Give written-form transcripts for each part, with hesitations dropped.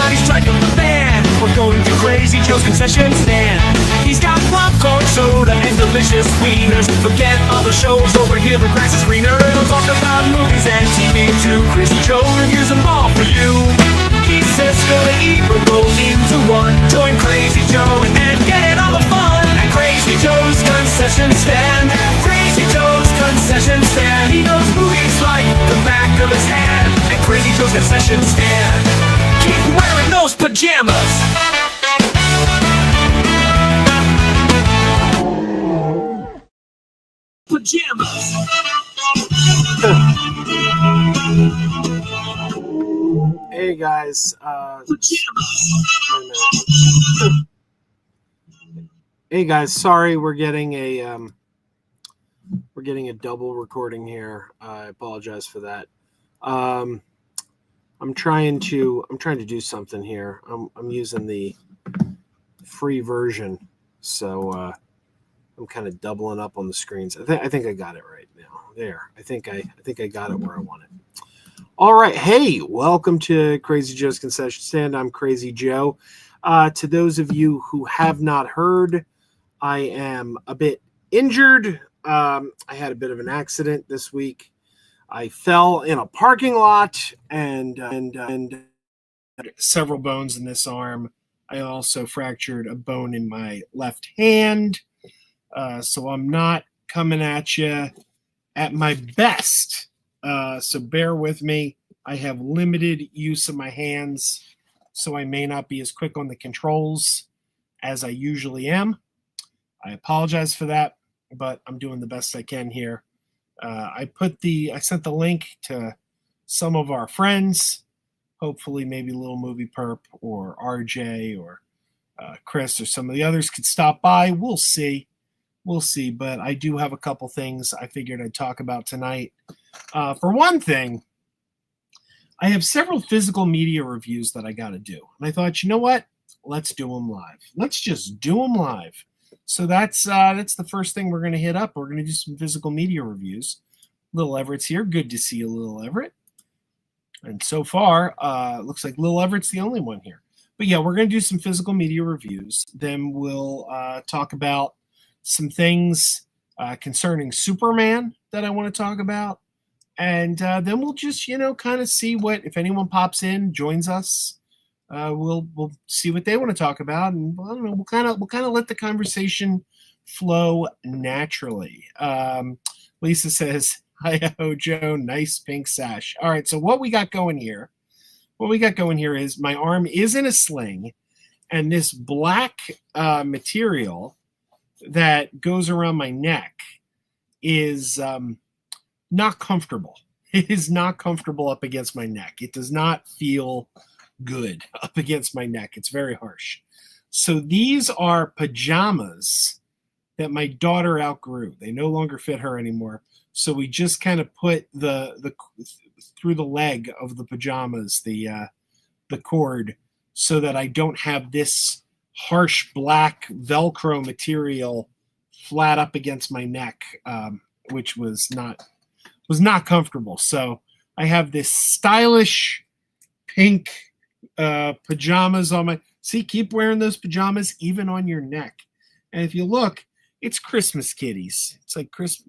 Everybody's striking the band. We're going to Krazy Joe's concession stand. He's got popcorn, soda, and delicious wieners. Forget all the shows over here for grass is greener. He'll talk about movies and TV too. Krazy Joe reviews them all for you. He says go to eat or go into one. Join Krazy Joe and get all the fun at Krazy Joe's concession stand. Krazy Joe's concession stand. He knows movies like the back of his hand. At Krazy Joe's concession stand. Keep wearing those pajamas. Pajamas. Hey guys, hey guys, sorry we're getting a double recording here. I apologize for that. I'm trying to do something here. I'm using the free version, so I'm kind of doubling up on the screens. I think I got it right now. There, I think I got it where I want it. All right. Hey, welcome to Krazy Joe's Concession Stand. I'm Krazy Joe. To those of you who have not heard, I am a bit injured. I had a bit of an accident this week. I fell in a parking lot and several bones in this arm. I also fractured a bone in my left hand. So I'm not coming at you at my best. So bear with me. I have limited use of my hands, so I may not be as quick on the controls as I usually am. I apologize for that, but I'm doing the best I can here. I sent the link to some of our friends, hopefully maybe Little Movie Perp or RJ or Chris or some of the others could stop by. We'll see. But I do have a couple things I figured I'd talk about tonight. For one thing, I have several physical media reviews that I got to do. And I thought, you know what? Let's do them live. Let's just do them live. So that's the first thing we're going to hit up. We're going to do some physical media reviews. Little Everett's here. Good to see you, Little Everett. And so far, looks like Little Everett's the only one here. But yeah, we're going to do some physical media reviews. Then we'll talk about some things concerning Superman that I want to talk about. And then we'll just, kind of see if anyone pops in, joins us, we'll see what they want to talk about. And I don't know, we'll kind of let the conversation flow naturally. Lisa says, hi, Joe, nice pink sash. All right. So what we got going here is my arm is in a sling, and this black material that goes around my neck is not comfortable. It is not comfortable up against my neck. It does not feel good up against my neck. It's very harsh. So these are pajamas that my daughter outgrew. They no longer fit her anymore. So we just kind of put the through the leg of the pajamas, the cord, so that I don't have this harsh black Velcro material flat up against my neck, which was not comfortable. So I have this stylish pink pajamas on my. See, keep wearing those pajamas even on your neck. And if you look, it's Christmas kitties. It's like Christmas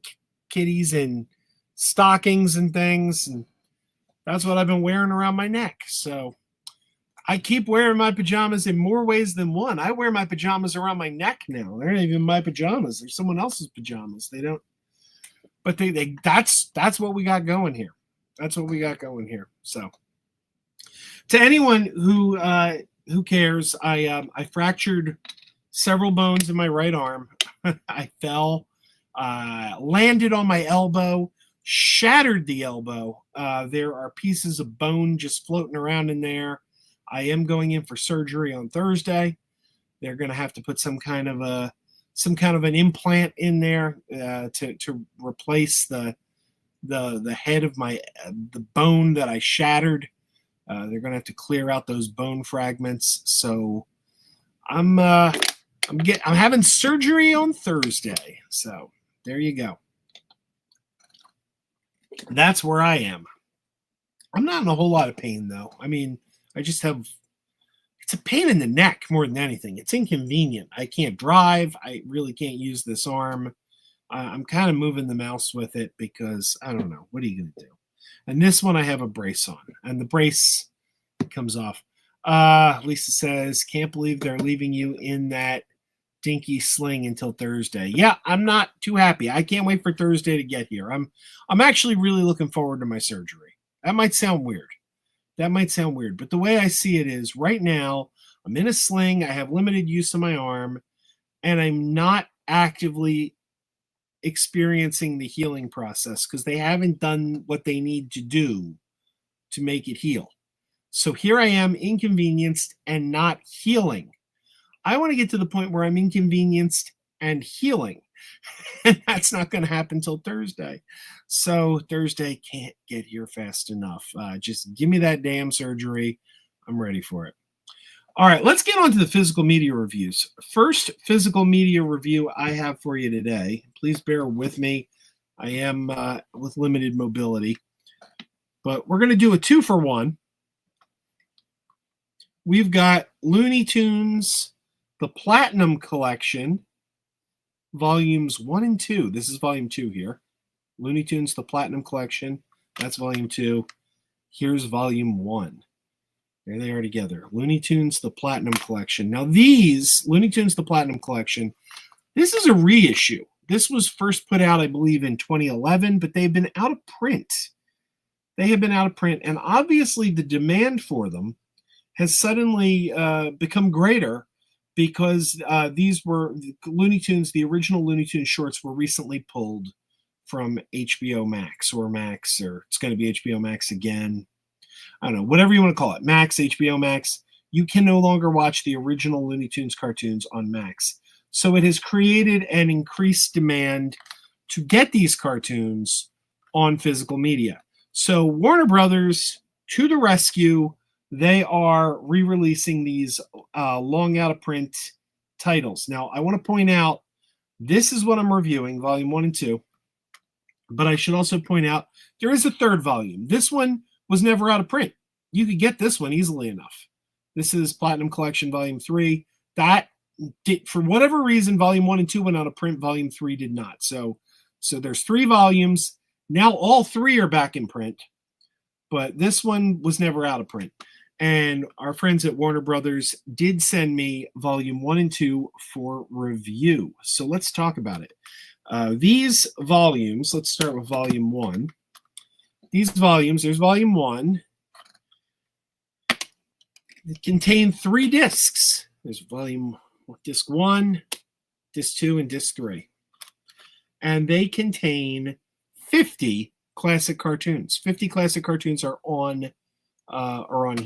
kitties and stockings and things, and that's what I've been wearing around my neck. So I keep wearing my pajamas in more ways than one. I wear my pajamas around my neck now. They're not even my pajamas. They're someone else's pajamas. They don't. But that's what we got going here. That's what we got going here. So to anyone who cares, I fractured several bones in my right arm. I fell, landed on my elbow, shattered the elbow. There are pieces of bone just floating around in there. I am going in for surgery on Thursday. They're going to have to put some kind of an implant in there to replace the head of the bone that I shattered. They're going to have to clear out those bone fragments. So I'm having surgery on Thursday. So there you go. That's where I am. I'm not in a whole lot of pain though. I mean, I just have it's a pain in the neck more than anything. It's inconvenient. I can't drive. I really can't use this arm. I'm kind of moving the mouse with it because I don't know. What are you going to do? And this one I have a brace on, and the brace comes off. Lisa says, can't believe they're leaving you in that dinky sling until Thursday. Yeah, I'm not too happy. I can't wait for Thursday to get here. I'm actually really looking forward to my surgery. That might sound weird. But the way I see it is right now, I'm in a sling. I have limited use of my arm, and I'm not actively experiencing the healing process because they haven't done what they need to do to make it heal. So here I am, inconvenienced and not healing. I want to get to the point where I'm inconvenienced and healing. And that's not going to happen until Thursday. So Thursday can't get here fast enough. Just give me that damn surgery. I'm ready for it. All right, let's get on to the physical media reviews. First physical media review I have for you today. Please bear with me. I am with limited mobility. But we're going to do a 2-for-1. We've got Looney Tunes, the Platinum Collection, volumes 1 and 2. This is volume 2 here. Looney Tunes, the Platinum Collection. That's volume 2. Here's volume 1. There they are together. Looney Tunes, the Platinum Collection. Now these, Looney Tunes, the Platinum Collection, this is a reissue. This was first put out, I believe, in 2011, but they've been out of print. They have been out of print, and obviously the demand for them has suddenly become greater because these were Looney Tunes, the original Looney Tunes shorts were recently pulled from HBO Max, or it's going to be HBO Max again. I don't know, whatever you want to call it, Max, HBO Max. You can no longer watch the original Looney Tunes cartoons on Max. So it has created an increased demand to get these cartoons on physical media. So Warner Brothers, to the rescue, they are re-releasing these long out of print titles. Now, I want to point out, this is what I'm reviewing, volume 1 and 2. But I should also point out, there is a third volume. This one was never out of print. You could get this one easily enough. This is Platinum Collection, volume 3. That did, for whatever reason, volume 1 and 2 went out of print, volume 3 did not. So there's 3 volumes. Now all 3 are back in print, but this one was never out of print. And our friends at Warner Brothers did send me volume 1 and 2 for review. So let's talk about it. These volumes, let's start with volume 1. These volumes, there's volume 1. It contain 3 discs. There's disc 1, disc 2, and disc 3. And they contain 50 classic cartoons. 50 classic cartoons are on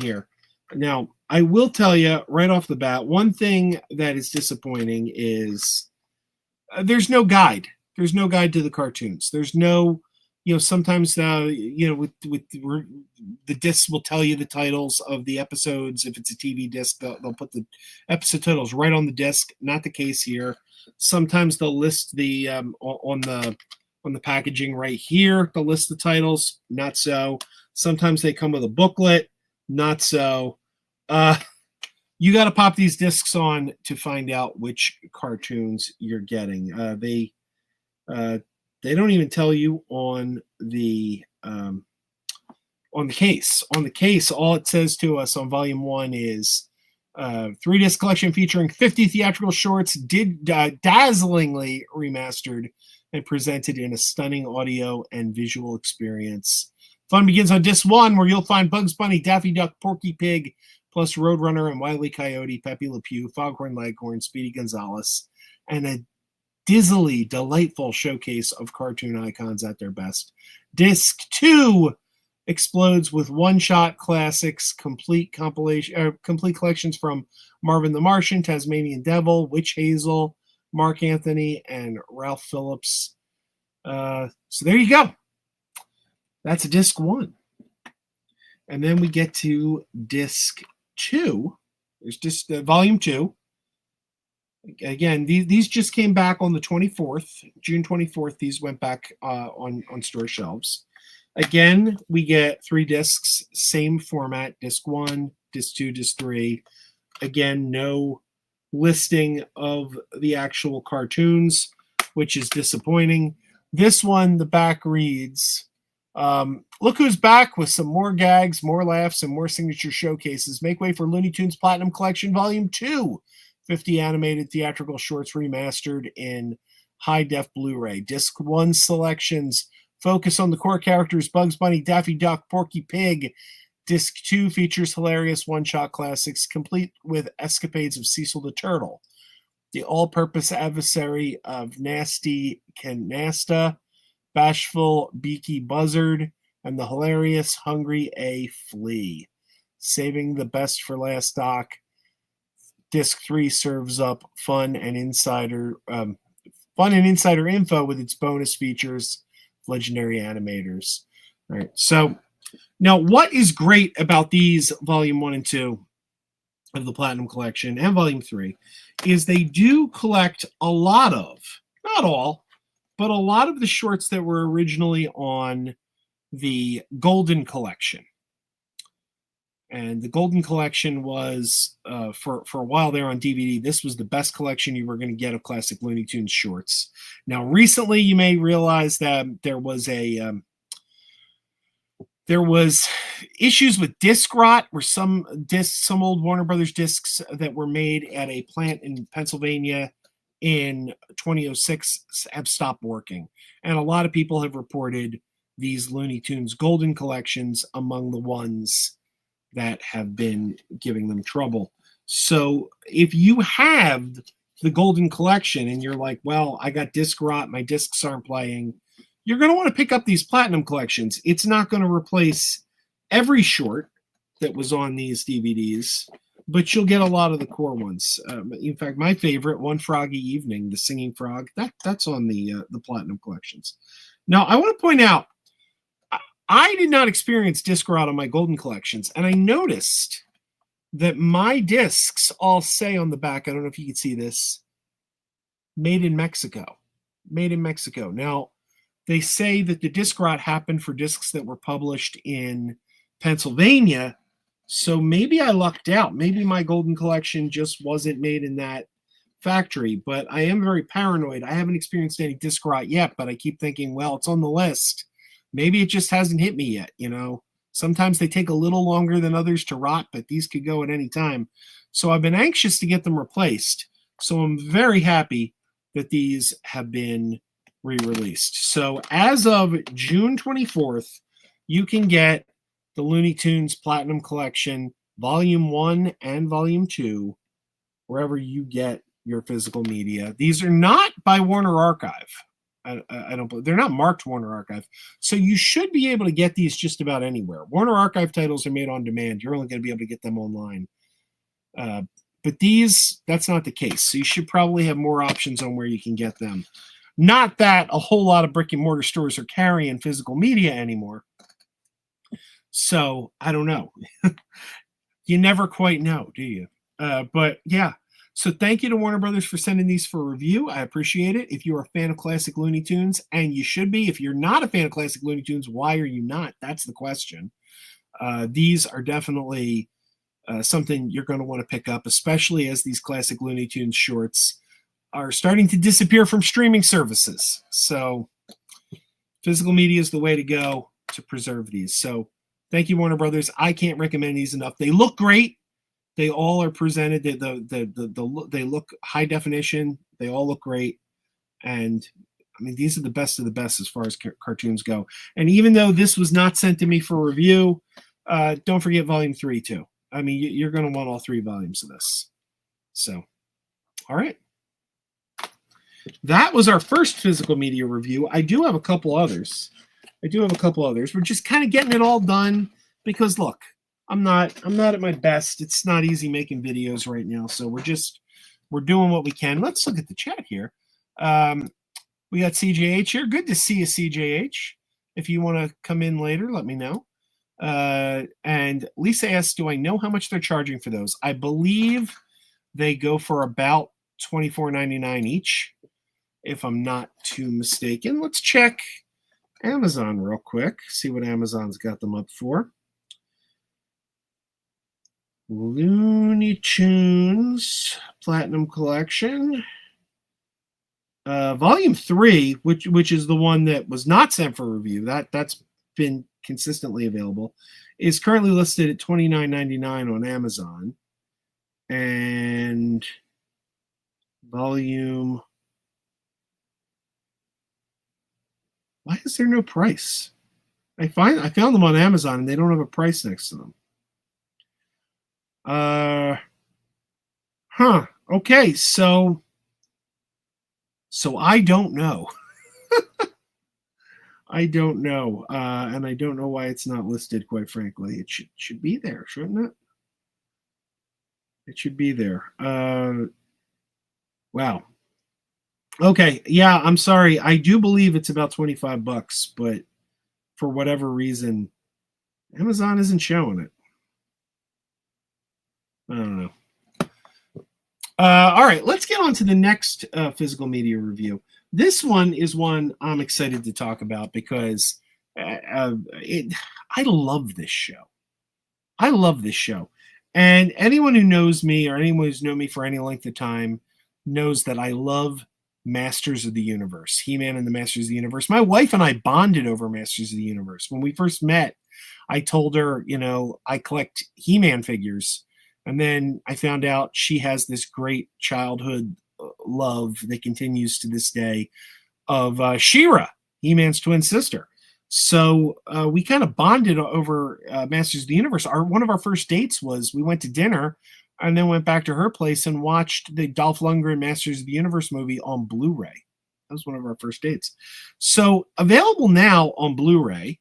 here. Now, I will tell you right off the bat, one thing that is disappointing is there's no guide. There's no guide to the cartoons. There's no, sometimes, with the discs will tell you the titles of the episodes. If it's a TV disc, they'll put the episode titles right on the disc. Not the case here. Sometimes they'll list the on the packaging right here. They'll list the titles. Not so. Sometimes they come with a booklet. Not so. You got to pop these discs on to find out which cartoons you're getting. They don't even tell you on the case. On the case, all it says to us on volume 1 is 3-disc collection featuring 50 theatrical shorts, dazzlingly remastered and presented in a stunning audio and visual experience. Fun begins on disc 1, where you'll find Bugs Bunny, Daffy Duck, Porky Pig, plus Roadrunner and Wile E. Coyote, Pepe Le Pew, Foghorn Leghorn, Speedy Gonzales, and a dizzily delightful showcase of cartoon icons at their best. Disc 2 explodes with one-shot classics, complete collections from Marvin the Martian, Tasmanian Devil, Witch Hazel, Mark Anthony, and Ralph Phillips. So there you go. That's disc 1. And then we get to disc 2. There's just volume 2. Again, these just came back on the 24th, June 24th. These went back on store shelves. Again, we get 3 discs, same format, disc 1, disc 2, disc 3. Again, no listing of the actual cartoons, which is disappointing. This one, the back reads, look who's back with some more gags, more laughs, and more signature showcases. Make way for Looney Tunes Platinum Collection Volume 2, 50 animated theatrical shorts remastered in high-def Blu-ray. Disc 1 selections focus on the core characters Bugs Bunny, Daffy Duck, Porky Pig. Disc 2 features hilarious one-shot classics, complete with escapades of Cecil the Turtle, the all-purpose adversary of Nasty Canasta, Bashful Beaky Buzzard, and the hilarious Hungry A Flea. Saving the best for last, Doc. Disc 3 serves up fun and insider info with its bonus features, legendary animators. All right, so now what is great about these Volume 1 and 2 of the Platinum Collection and Volume 3 is they do collect a lot of, not all, but a lot of the shorts that were originally on the Golden Collection. And the Golden Collection was, for a while there on DVD, this was the best collection you were going to get of classic Looney Tunes shorts. Now, recently, you may realize that there was issues with disc rot, where some old Warner Brothers discs that were made at a plant in Pennsylvania in 2006 have stopped working. And a lot of people have reported these Looney Tunes Golden Collections among the ones that have been giving them trouble. So if you have the Golden Collection and you're like, well, I got disc rot, my discs aren't playing, you're going to want to pick up these Platinum Collections. It's not going to replace every short that was on these DVDs, but you'll get a lot of the core ones. In fact, my favorite, One Froggy Evening, the Singing Frog, that's on the Platinum Collections. Now, I want to point out, I did not experience disc rot on my Golden Collections, and I noticed that my discs all say on the back, I don't know if you can see this, made in Mexico. Made in Mexico. Now, they say that the disc rot happened for discs that were published in Pennsylvania, so maybe I lucked out. Maybe my Golden Collection just wasn't made in that factory, but I am very paranoid. I haven't experienced any disc rot yet, but I keep thinking, well, it's on the list. Maybe it just hasn't hit me yet, you know. Sometimes they take a little longer than others to rot, but these could go at any time. So I've been anxious to get them replaced. So I'm very happy that these have been re-released. So as of June 24th, you can get the Looney Tunes Platinum Collection, Volume 1 and Volume 2, wherever you get your physical media. These are not by Warner Archive. I don't. They're not marked Warner Archive, so you should be able to get these just about anywhere. Warner Archive titles are made on demand. You're only going to be able to get them online. But these, that's not the case. So you should probably have more options on where you can get them. Not that a whole lot of brick and mortar stores are carrying physical media anymore. So I don't know. You never quite know, do you? But yeah. So thank you to Warner Brothers for sending these for review. I appreciate it. If you're a fan of classic Looney Tunes, and you should be, if you're not a fan of classic Looney Tunes, why are you not? That's the question. These are definitely something you're going to want to pick up, especially as these classic Looney Tunes shorts are starting to disappear from streaming services. So physical media is the way to go to preserve these. So thank you, Warner Brothers. I can't recommend these enough. They look great. They all are presented. They look high definition. They all look great. And I mean, these are the best of the best as far as cartoons go. And even though this was not sent to me for review, don't forget Volume 3 too. I mean, you're going to want all 3 volumes of this. So, all right. That was our first physical media review. I do have a couple others. We're just kind of getting it all done because, look, I'm not at my best. It's not easy making videos right now, so we're doing what we can. Let's look at the chat here. We got CJH here. Good to see you, CJH. If you want to come in later, let me know. And Lisa asks, do I know how much they're charging for those? I believe they go for about $24.99 each, if I'm not too mistaken. Let's check Amazon real quick, see what Amazon's got them up for. Looney Tunes Platinum Collection. Volume 3, which is the one that was not sent for review, that's been consistently available, is currently listed at $29.99 on Amazon. And volume, why is there no price? I found them on Amazon and they don't have a price next to them. Okay, so I don't know. I don't know, and I don't know why it's not listed. Quite frankly, it should be there, shouldn't it? It should be there. Wow. Okay, yeah, I'm sorry. I do believe it's about $25, but for whatever reason, Amazon isn't showing it. I don't know. All right, let's get on to the next physical media review. This one is one I'm excited to talk about because I love this show. I love this show. And anyone who knows me or anyone who's known me for any length of time knows that I love Masters of the Universe, He-Man and the Masters of the Universe. My wife and I bonded over Masters of the Universe. When we first met, I told her, I collect He-Man figures. And then I found out she has this great childhood love that continues to this day of She-Ra, He-Man's twin sister. So we kind of bonded over Masters of the Universe. One of our first dates was we went to dinner and then went back to her place and watched the Dolph Lundgren Masters of the Universe movie on Blu-ray. That was one of our first dates. So available now on Blu-ray,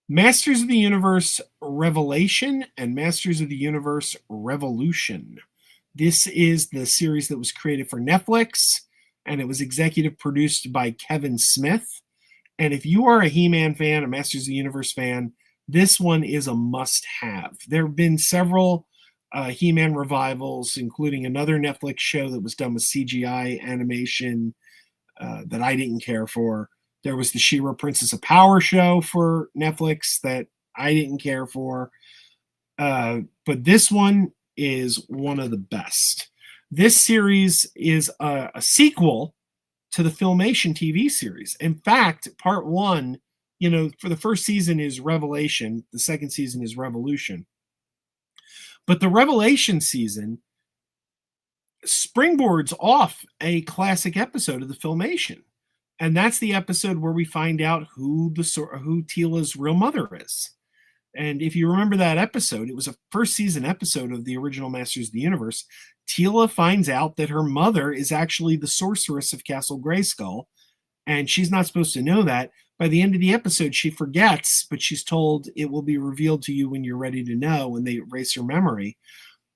Masters of the Universe Revelation and Masters of the Universe Revolution. This is the series that was created for Netflix, and it was executive produced by Kevin Smith. And if you are a He-Man fan, a Masters of the Universe fan, this one is a must-have. There have been several He-Man revivals, including another Netflix show that was done with CGI animation that I didn't care for. There was the She-Ra Princess of Power show for Netflix that I didn't care for. But this one is one of the best. This series is a sequel to the Filmation TV series. In fact, part one, for the first season is Revelation. The second season is Revolution. But the Revelation season springboards off a classic episode of the Filmation. And that's the episode where we find out who Teela's real mother is. And if you remember that episode, it was a first season episode of the original Masters of the Universe. Teela finds out that her mother is actually the sorceress of Castle Grayskull, and she's not supposed to know that. By the end of the episode, she forgets, but she's told it will be revealed to you when you're ready to know, when they erase her memory.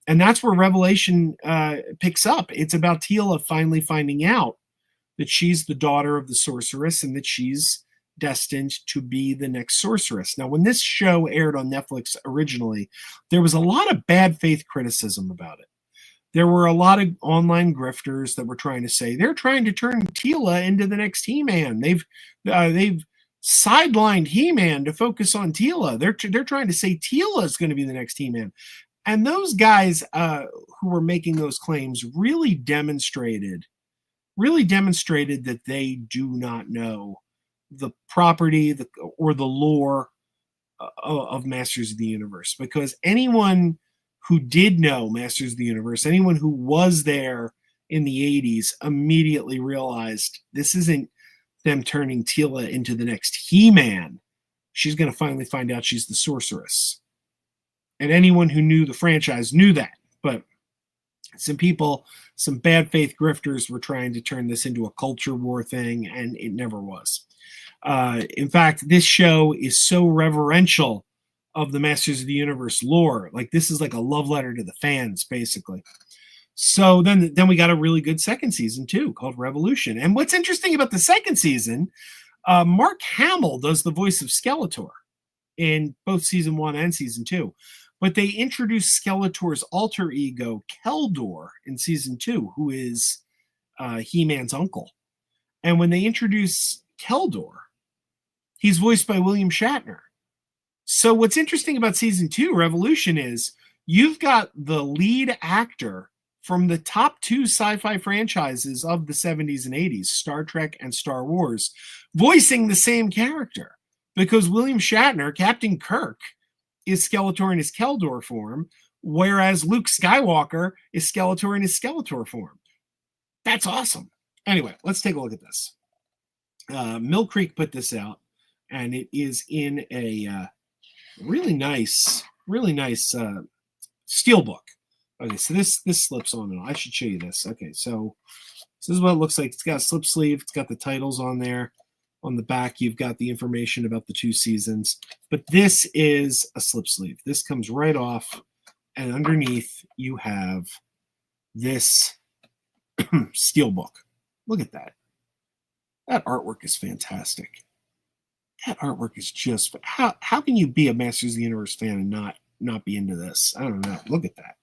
And that's where Revelation picks up. It's about Teela finally finding out that she's the daughter of the sorceress and that she's destined to be the next sorceress. Now, when this show aired on Netflix originally, there was a lot of bad faith criticism about it. There were a lot of online grifters that were trying to say they're trying to turn Teela into the next He-Man. They've sidelined He-Man to focus on Teela. They're trying to say Teela is going to be the next He-Man. And those guys who were making those claims really demonstrated that they do not know the property or the lore of Masters of the Universe. Because anyone who did know Masters of the Universe, anyone who was there in the 80s, immediately realized this isn't them turning Teela into the next He-Man. She's going to finally find out she's the sorceress. And anyone who knew the franchise knew that. But some people, some bad faith grifters were trying to turn this into a culture war thing, and it never was. In fact, this show is so reverential of the Masters of the Universe lore. Like, this is like a love letter to the fans, basically. So then we got a really good second season, too, called Revolution. And what's interesting about the second season, Mark Hamill does the voice of Skeletor in both season 1 and season 2. But they introduced Skeletor's alter ego, Keldor, in season 2, who is He-Man's uncle. And when they introduce Keldor, he's voiced by William Shatner. So what's interesting about season 2, Revolution, is you've got the lead actor from the top 2 sci-fi franchises of the 70s and 80s, Star Trek and Star Wars, voicing the same character. Because William Shatner, Captain Kirk, is Skeletor in his Keldor form, whereas Luke Skywalker is Skeletor in his Skeletor form. That's awesome. Anyway, let's take a look at this. Mill Creek put this out, and it is in a really nice steel book. Okay, so this slips on and I should show you this. Okay, so this is what it looks like. It's got a slip sleeve. It's got the titles on there. On the back, you've got the information about the 2 seasons. But this is a slip sleeve. This comes right off, and underneath you have this steel book. Look at that. That artwork is fantastic. That artwork is just how can you be a Masters of the Universe fan and not be into this? I don't know. Look at that.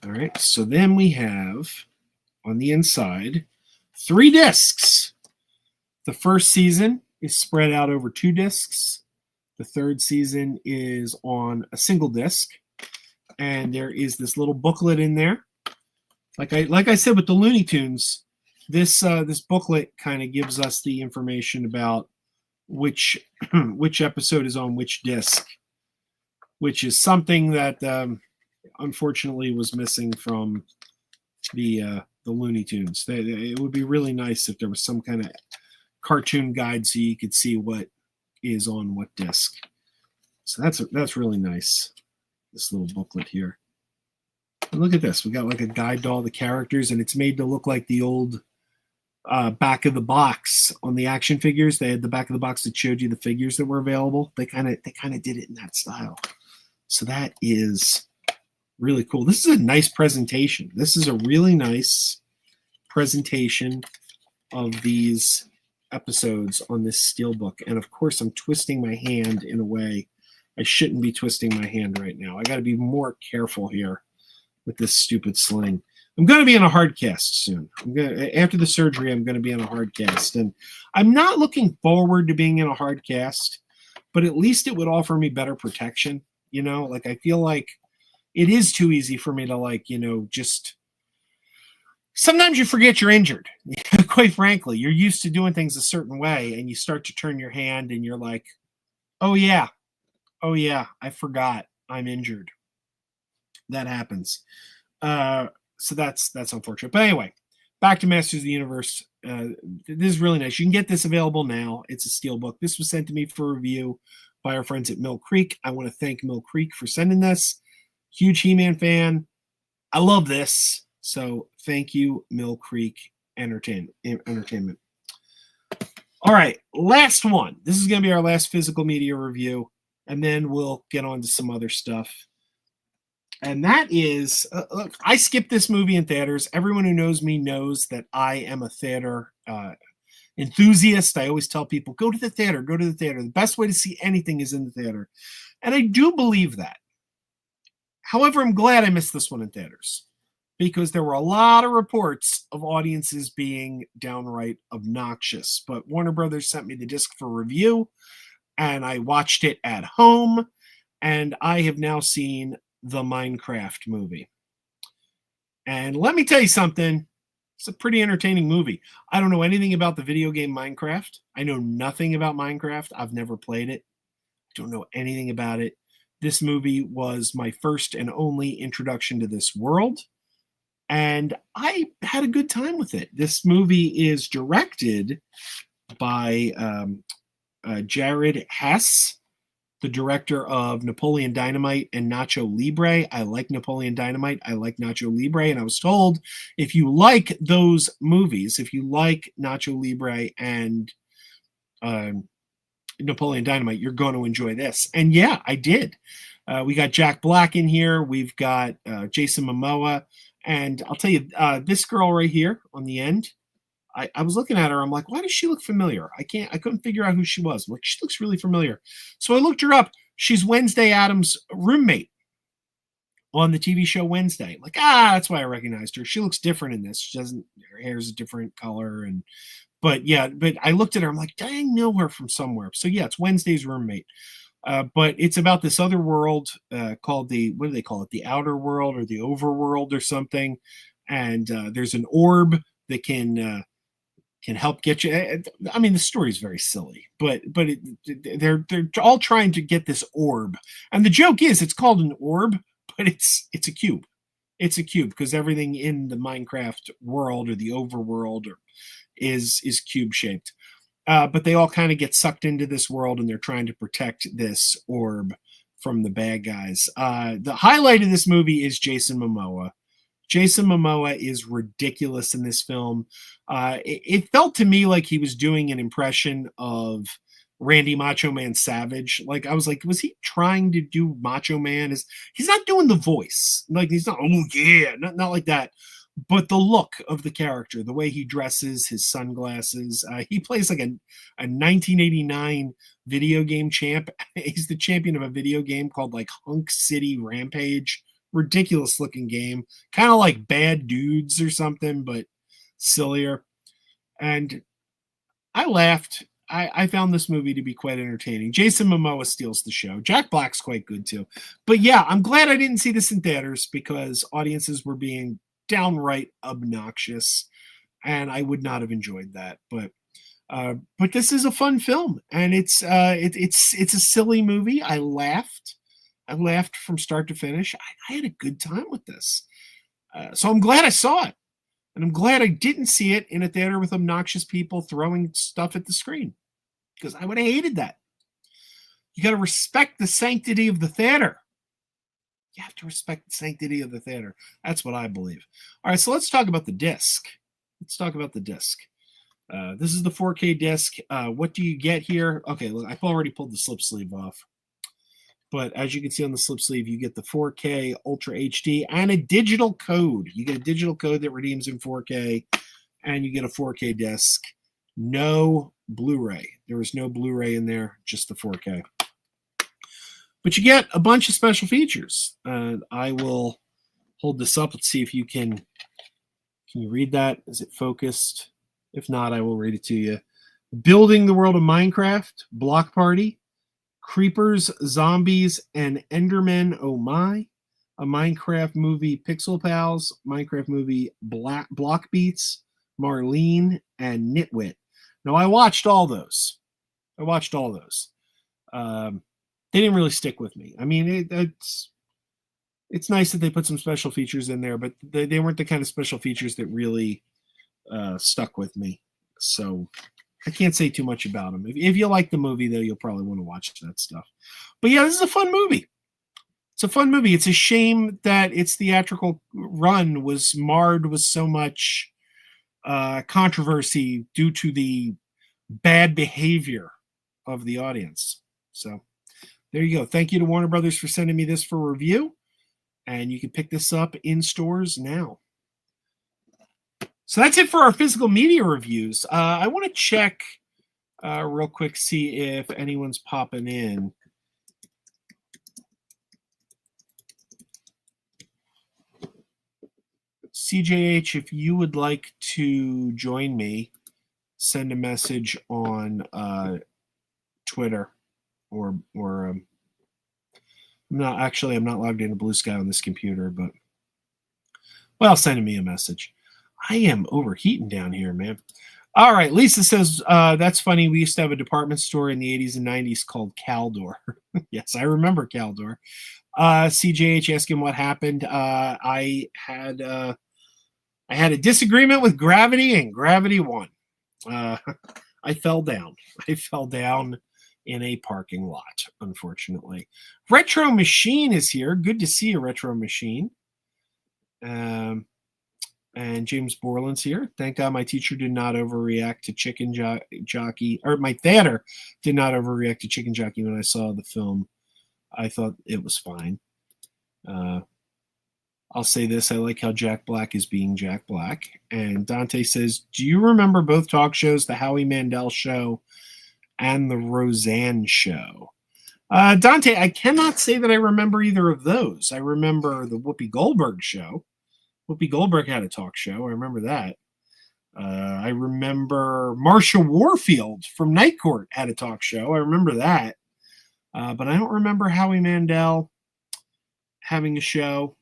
All right, so then we have on the inside 3 discs. The first season is spread out over 2 discs. The third season is on a single disc, and there is this little booklet in there. Like I said with the Looney Tunes, this booklet kind of gives us the information about which episode is on which disc, which is something that unfortunately was missing from the Looney Tunes. It would be really nice if there was some kind of cartoon guide so you could see what is on what disc. So that's really nice. This little booklet here. And look at this. We got like a guide to all the characters, and it's made to look like the old back of the box on the action figures. They had the back of the box that showed you the figures that were available. They kind of did it in that style. So that is really cool. This is a nice presentation. This is a really nice presentation of these episodes on this steelbook. And of course, I'm twisting my hand in a way I shouldn't be twisting my hand right now. I got to be more careful here with this stupid sling. I'm going to be in a hard cast soon. After the surgery, I'm going to be in a hard cast. And I'm not looking forward to being in a hard cast, but at least it would offer me better protection. You know, like I feel like it is too easy for me to just sometimes you forget you're injured. Quite frankly, you're used to doing things a certain way and you start to turn your hand and you're like, oh yeah, I forgot I'm injured. That happens. So that's unfortunate. But anyway, back to Masters of the Universe. This is really nice. You can get this available now. It's a steelbook. This was sent to me for review by our friends at Mill Creek. I want to thank Mill Creek for sending this. Huge He-Man fan. I love this. So thank you, Mill Creek Entertainment. All right, last one. This is going to be our last physical media review, and then we'll get on to some other stuff. And that is, look, I skipped this movie in theaters. Everyone who knows me knows that I am a theater enthusiast. I always tell people, go to the theater, go to the theater. The best way to see anything is in the theater. And I do believe that. However, I'm glad I missed this one in theaters because there were a lot of reports of audiences being downright obnoxious. But Warner Brothers sent me the disc for review, and I watched it at home, and I have now seen the Minecraft movie. And let me tell you something. It's a pretty entertaining movie. I don't know anything about the video game Minecraft. I know nothing about Minecraft. I've never played it. I don't know anything about it. This movie was my first and only introduction to this world, and I had a good time with it. This movie is directed by Jared Hess, the director of Napoleon Dynamite and Nacho Libre. I like Napoleon Dynamite. I like Nacho Libre. And I was told if you like those movies, if you like Nacho Libre and Napoleon Dynamite, you're going to enjoy this. And yeah, I did. We got Jack Black in here. We've got Jason Momoa. And I'll tell you, this girl right here on the end, I was looking at her. I'm like, why does she look familiar? I couldn't figure out who she was. I'm like, she looks really familiar. So I looked her up. She's Wednesday Addams' roommate. on the TV show Wednesday. Like, that's why I recognized her. She looks different in this. She doesn't, her hair's a different color. But I looked at her. I'm like, I know her from somewhere. So yeah, it's Wednesday's roommate. But it's about this other world called what do they call it? The outer world or the overworld or something. And there's an orb that can help get you. I mean, the story is very silly, but they're all trying to get this orb, and the joke is it's called an orb, but it's a cube. It's a cube because everything in the Minecraft world or the overworld is cube shaped. But they all kind of get sucked into this world, and they're trying to protect this orb from the bad guys. The highlight of this movie is Jason Momoa. Jason Momoa is ridiculous in this film. It felt to me like he was doing an impression of Randy Macho Man Savage. Like I was like, was he trying to do Macho Man? He's not doing the voice. Like he's not, oh yeah, not like that. But the look of the character, the way he dresses, his sunglasses. He plays like a 1989 video game champ. He's the champion of a video game called like Hunk City Rampage. Ridiculous looking game, kind of like Bad Dudes or something, but sillier. And I laughed. I found this movie to be quite entertaining. Jason Momoa steals the show. Jack Black's quite good too. But yeah, I'm glad I didn't see this in theaters because audiences were being downright obnoxious, and I would not have enjoyed that. But this is a fun film, and it's a silly movie. I laughed from start to finish. I had a good time with this. So I'm glad I saw it. And I'm glad I didn't see it in a theater with obnoxious people throwing stuff at the screen because I would have hated that. You got to respect the sanctity of the theater. You have to respect the sanctity of the theater. That's what I believe. All right, so let's talk about the disc. Let's talk about the disc. This is the 4K disc. What do you get here? Okay, look, I've already pulled the slip sleeve off. But as you can see on the slip sleeve, you get the 4K Ultra HD and a digital code. You get a digital code that redeems in 4K, and you get a 4K disc. No Blu-ray. There was no Blu-ray in there, just the 4K. But you get a bunch of special features. I will hold this up. Let's see if you can you read that? Is it focused? If not, I will read it to you. Building the World of Minecraft, Block Party, Creepers, Zombies, and Endermen, Oh My, a Minecraft movie, Pixel Pals, Minecraft movie, Block Beats, Marlene, and Nitwit. Now, I watched all those. They didn't really stick with me. I mean, it's nice that they put some special features in there, but they weren't the kind of special features that really stuck with me. So I can't say too much about them. If you like the movie, though, you'll probably want to watch that stuff. But yeah, this is a fun movie. It's a fun movie. It's a shame that its theatrical run was marred with so much controversy due to the bad behavior of the audience. So there you go. Thank you to Warner Brothers for sending me this for review. And you can pick this up in stores now. So that's it for our physical media reviews. I want to check real quick, see if anyone's popping in. CJH, if you would like to join me, send a message on Twitter or I'm not logged into Blue Sky on this computer, but well, send me a message. I am overheating down here, man. All right, Lisa says, that's funny. We used to have a department store in the 80s and 90s called Caldor. Yes, I remember Caldor. CJH asking what happened. I had a disagreement with gravity, and gravity won. I fell down. In a parking lot, unfortunately. Retro Machine is here. Good to see you, Retro Machine. And James Borland's here. Thank God my teacher did not overreact to Chicken Jockey, or my theater did not overreact to Chicken Jockey when I saw the film. I thought it was fine. I'll say this. I like how Jack Black is being Jack Black. And Dante says, do you remember both talk shows, the Howie Mandel Show and the Roseanne Show? Dante, I cannot say that I remember either of those. I remember the Whoopi Goldberg show. Whoopi Goldberg had a talk show. I remember that. I remember Marsha Warfield from Night Court had a talk show. I remember that. But I don't remember Howie Mandel having a show.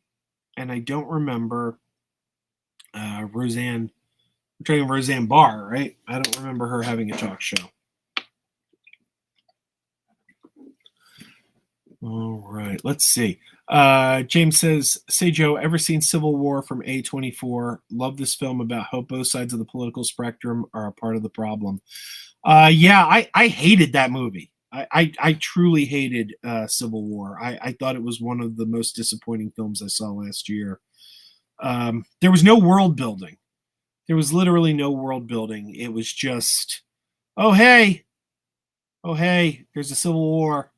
And I don't remember Roseanne. We're talking Roseanne Barr, right? I don't remember her having a talk show. All right, let's see. James says, "Say Joe, ever seen Civil War from A24? Love this film about how both sides of the political spectrum are a part of the problem." Yeah, I hated that movie. I truly hated Civil War. I thought it was one of the most disappointing films I saw last year. There was no world building. There was literally no world building. It was just, oh hey, there's a civil war.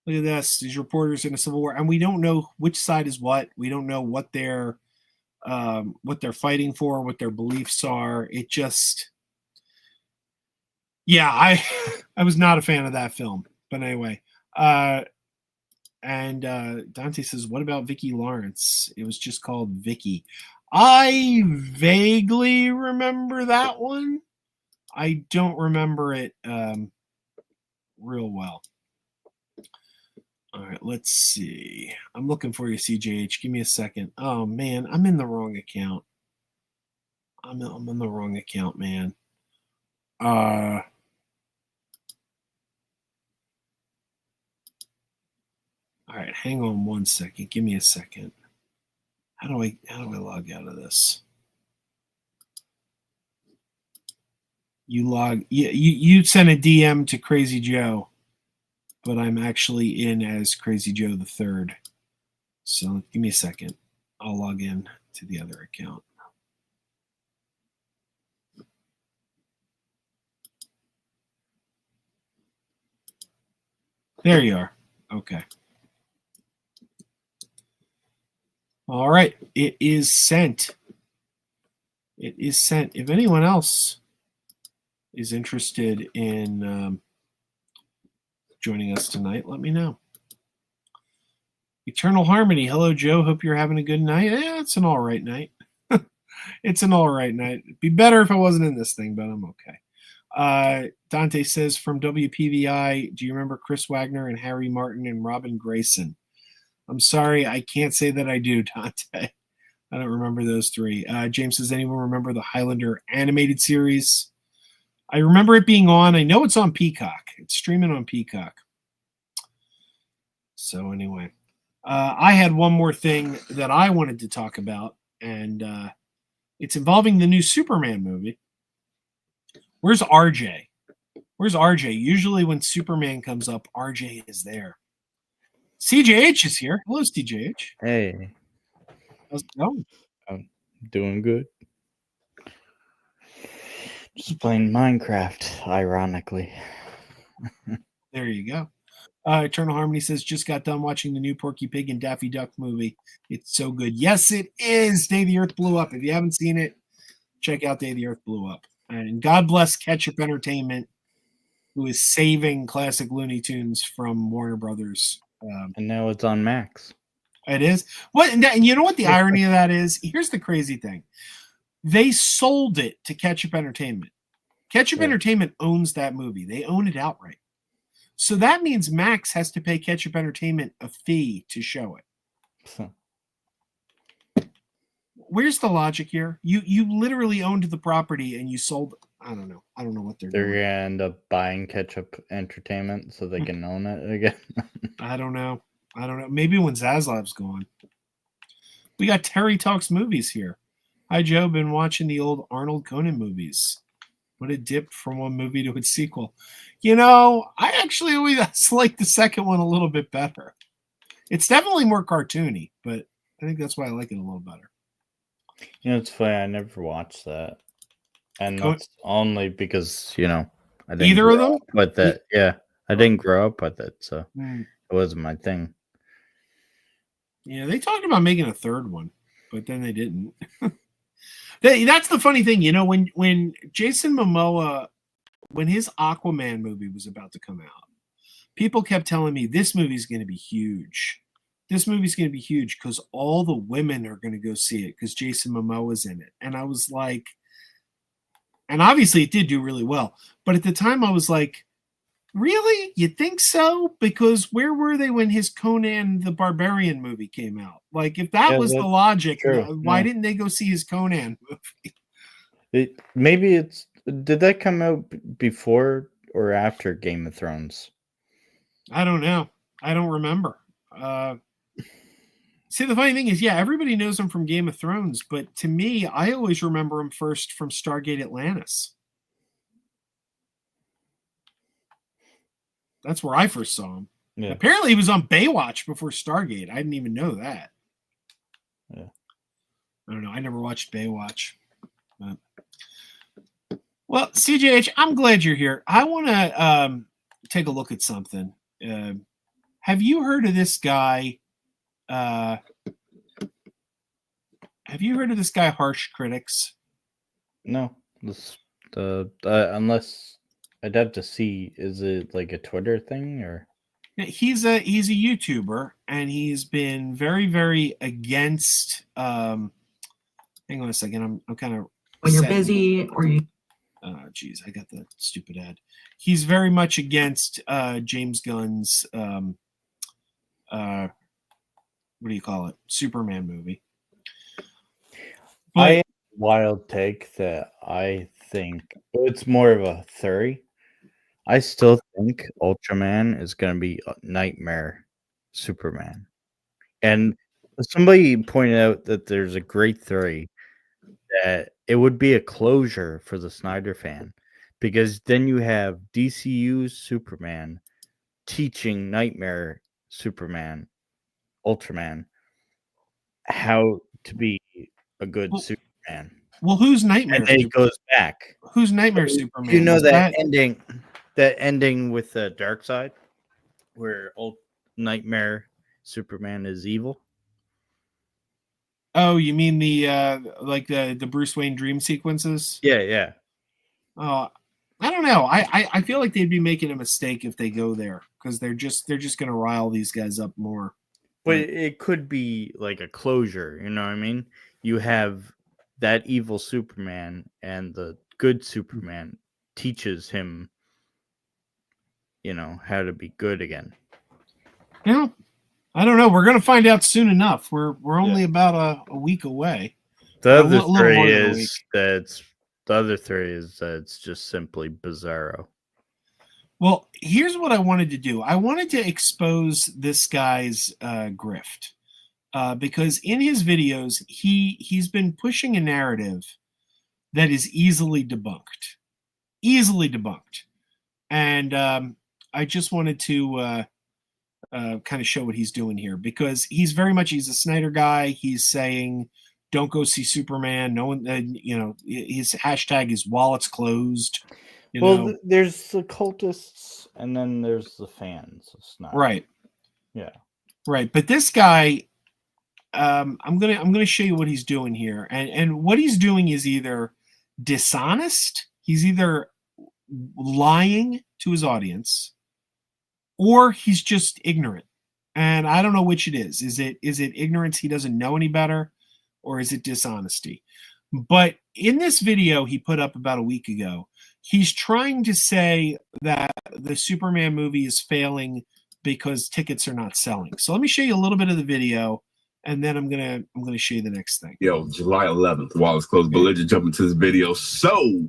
Look at this. These reporters in a civil war, and we don't know which side is what. We don't know what they're fighting for, what their beliefs are. It just, yeah, I was not a fan of that film. But anyway, and Dante says, "What about Vicki Lawrence? It was just called Vicky." I vaguely remember that one. I don't remember it real well. All right, let's see. I'm looking for you, CJH. Give me a second. Oh man, I'm in the wrong account. I'm in the wrong account, man. All right, hang on one second. Give me a second. How do I log out of this? You sent a DM to Crazy Joe, but I'm actually in as Crazy Joe the Third. So give me a second. I'll log in to the other account. There you are. Okay. All right. It is sent. It is sent. If anyone else is interested in joining us tonight, let me know. Eternal Harmony. Hello, Joe. Hope you're having a good night. Yeah, it's an all right night. It's an all right night. It'd be better if I wasn't in this thing, but I'm okay. Dante says from WPVI, do you remember Chris Wagner and Harry Martin and Robin Grayson? I'm sorry, I can't say that I do, Dante. I don't remember those three. James says, anyone remember the Highlander animated series? I remember it being on. I know it's on Peacock. It's streaming on Peacock. So anyway, I had one more thing that I wanted to talk about, and it's involving the new Superman movie. Where's RJ? Where's RJ? Usually when Superman comes up, RJ is there. CJH is here. Hello, CJH. Hey. How's it going? I'm doing good. Just playing Minecraft, ironically. There you go. Eternal Harmony says, just got done watching the new Porky Pig and Daffy Duck movie. It's so good. Yes, it is. Day the Earth Blew Up. If you haven't seen it, check out Day the Earth Blew Up. And God bless Ketchup Entertainment, who is saving classic Looney Tunes from Warner Brothers. And now it's on Max. It is. What? And you know what the irony of that is? Here's the crazy thing. They sold it to Ketchup Entertainment. Ketchup Entertainment owns that movie. They own it outright. So that means Max has to pay Ketchup Entertainment a fee to show it. Where's the logic here? You literally owned the property and you sold. I don't know. I don't know what they're doing. They're going to end up buying Ketchup Entertainment so they can own it again. I don't know. Maybe when Zaslav's gone. We got Terry Talks Movies here. Hi, Joe. Been watching the old Arnold Conan movies. What a dip from one movie to its sequel. You know, I actually always like the second one a little bit better. It's definitely more cartoony, but I think that's why I like it a little better. You know, it's funny. I never watched that. And that's only because, you know, I didn't either of them up with it. Yeah. I didn't grow up with it, so it wasn't my thing. Yeah, they talked about making a third one, but then they didn't. That's the funny thing, you know, when Jason Momoa, when his Aquaman movie was about to come out, people kept telling me this movie's going to be huge. This movie's going to be huge because all the women are going to go see it because Jason Momoa's in it. And I was like, and obviously it did do really well. But at the time I was like, really? You think so? Because where were they when his Conan the Barbarian movie came out? Like, if that was the logic, why didn't they go see his Conan movie? Maybe it's... Did that come out before or after Game of Thrones? I don't know. I don't remember. See, the funny thing is, yeah, everybody knows him from Game of Thrones, but to me, I always remember him first from Stargate Atlantis. That's where I first saw him. Yeah. Apparently, he was on Baywatch before Stargate. I didn't even know that. Yeah. I don't know. I never watched Baywatch. But... Well, CJH, I'm glad you're here. I want to take a look at something. Have you heard of this guy? Have you heard of this guy, Harsh Critics? No. Unless I'd have to see. Is it like a Twitter thing or? He's a YouTuber, and he's been very, very against. Hang on a second. I'm kind of when you're busy or you. Geez, I got the stupid ad. He's very much against James Gunn's what do you call it? Superman movie. But, I have a wild take that I think it's more of a theory. I still think Ultraman is going to be a Nightmare Superman. And somebody pointed out that there's a great theory that it would be a closure for the Snyder fan, because then you have DCU's Superman teaching Nightmare Superman, Ultraman, how to be a good Superman. Well, who's Nightmare? And then he goes back. Who's Nightmare Superman? You know that ending with the Dark Side, where old Nightmare Superman is evil. Oh, you mean the like the Bruce Wayne dream sequences? Yeah. I don't know. I feel like they'd be making a mistake if they go there, because they're just going to rile these guys up more. But it could be like a closure. You know what I mean? You have that evil Superman, and the good Superman teaches him, how to be good again. Yeah. I don't know. We're going to find out soon enough. We're only about a week away. The other theory is that it's just simply Bizarro. Well, here's what I wanted to do. I wanted to expose this guy's grift, because in his videos, he's been pushing a narrative that is easily debunked. And I just wanted to kind of show what he's doing here, because he's a Snyder guy. He's saying, don't go see Superman. No one, his hashtag is wallets closed. There's the cultists, and then there's the fans of Snyder. Right. Yeah. Right. But this guy, I'm gonna show you what he's doing here. And what he's doing is either dishonest, he's either lying to his audience, or he's just ignorant. And I don't know which it is. Is it ignorance, he doesn't know any better, or is it dishonesty? But in this video he put up about a week ago, he's trying to say that the Superman movie is failing because tickets are not selling. So let me show you a little bit of the video, and then I'm gonna show you the next thing. Yo, July 11th, Wallace closed. But let's jump into this video. So,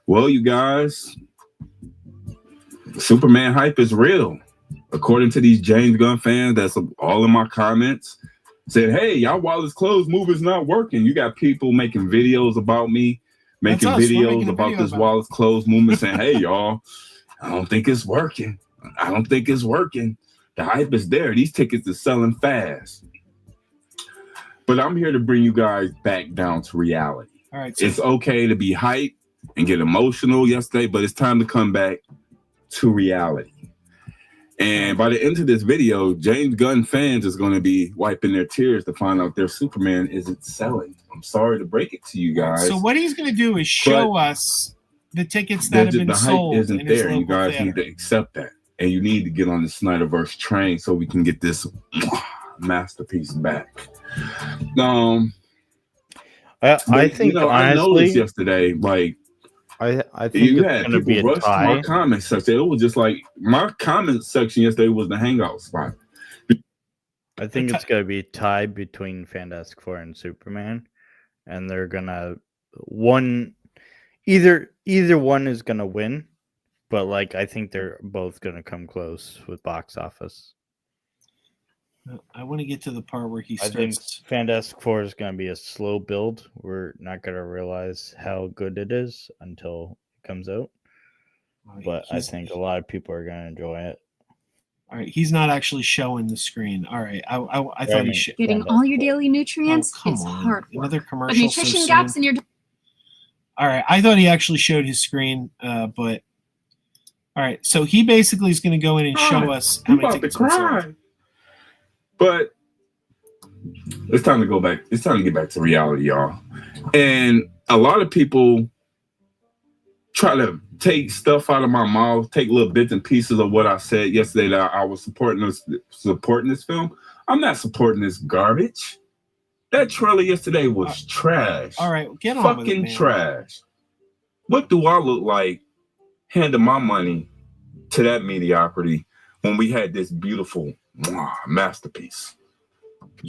well, you guys, Superman hype is real. According to these James Gunn fans, that's all in my comments, said, hey, y'all, Wallace closed movie's not working. You got people making videos about me, making videos about this Wallace closed movement, saying, hey, y'all, I don't think it's working. The hype is there. These tickets are selling fast. But I'm here to bring you guys back down to reality. All right. It's okay to be hyped and get emotional yesterday, but it's time to come back to reality. And by the end of this video, James Gunn fans is going to be wiping their tears to find out their Superman isn't selling. I'm sorry to break it to you guys. So what he's going to do is show us the tickets that have been sold. The hype isn't there. You guys need to accept that. and you need to get on the Snyderverse train so we can get this masterpiece back. I think I noticed honestly, yesterday, like I think you it's had gonna be people a rush to my tie. comment section. It was just like my comment section yesterday was the hangout spot. I think it's gonna be a tie between Fantastic Four and Superman, and they're gonna either one is gonna win, but like I think they're both gonna come close with box office. I want to get to the part where he I think starts. Fantastic Four is gonna be a slow build. We're not gonna realize how good it is until it comes out. But I think a lot of people are gonna enjoy it. All right, he's not actually showing the screen. All right, I thought he should. Getting all your daily nutrients, come it's on. hard work. Another commercial. But nutrition so gaps soon. in your All right, I thought he actually showed his screen, but all right. So he basically is going to go in and show us how I'm many about to tickets were sold. cry. But it's time to go back. It's time to get back to reality, y'all. And a lot of people try to take stuff out of my mouth, take little bits and pieces of what I said yesterday that I was supporting this film. I'm not supporting this garbage. That trailer yesterday was trash. All right, get on with it, fucking man. trash. What do I look like handing my money to that mediocrity when we had this beautiful masterpiece?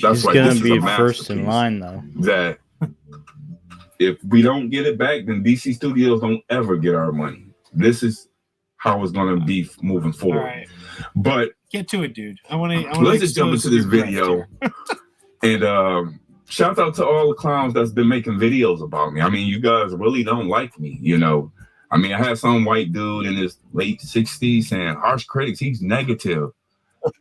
That's He's right. gonna This is be a first in masterpiece line though. that if we don't get it back, then DC Studios don't ever get our money. This is how it's going to be moving forward. All right, but get to it, dude. I want to. let's just jump into this video. And shout out to all the clowns that's been making videos about me. I mean, you guys really don't like me, you know. I mean, I had some white dude in his late 60s saying harsh critics, he's negative.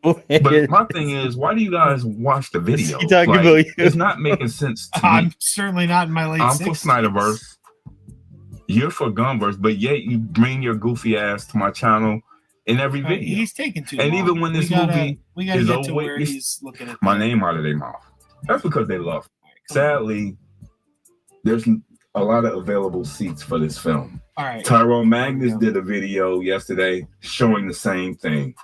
But my thing is, why do you guys watch the video? He talking about you? It's not making sense to me. I'm certainly not in my late 60s. I'm for Snyderverse. You're for Gunverse, but yet you bring your goofy ass to my channel in every video. He's taking too and long. even when this movie we gotta is get over to with, where he's looking at my name out of their mouth. That's because they love me. Sadly, there's a lot of available seats for this film. All right. Tyrone Magnus did a video yesterday showing the same thing.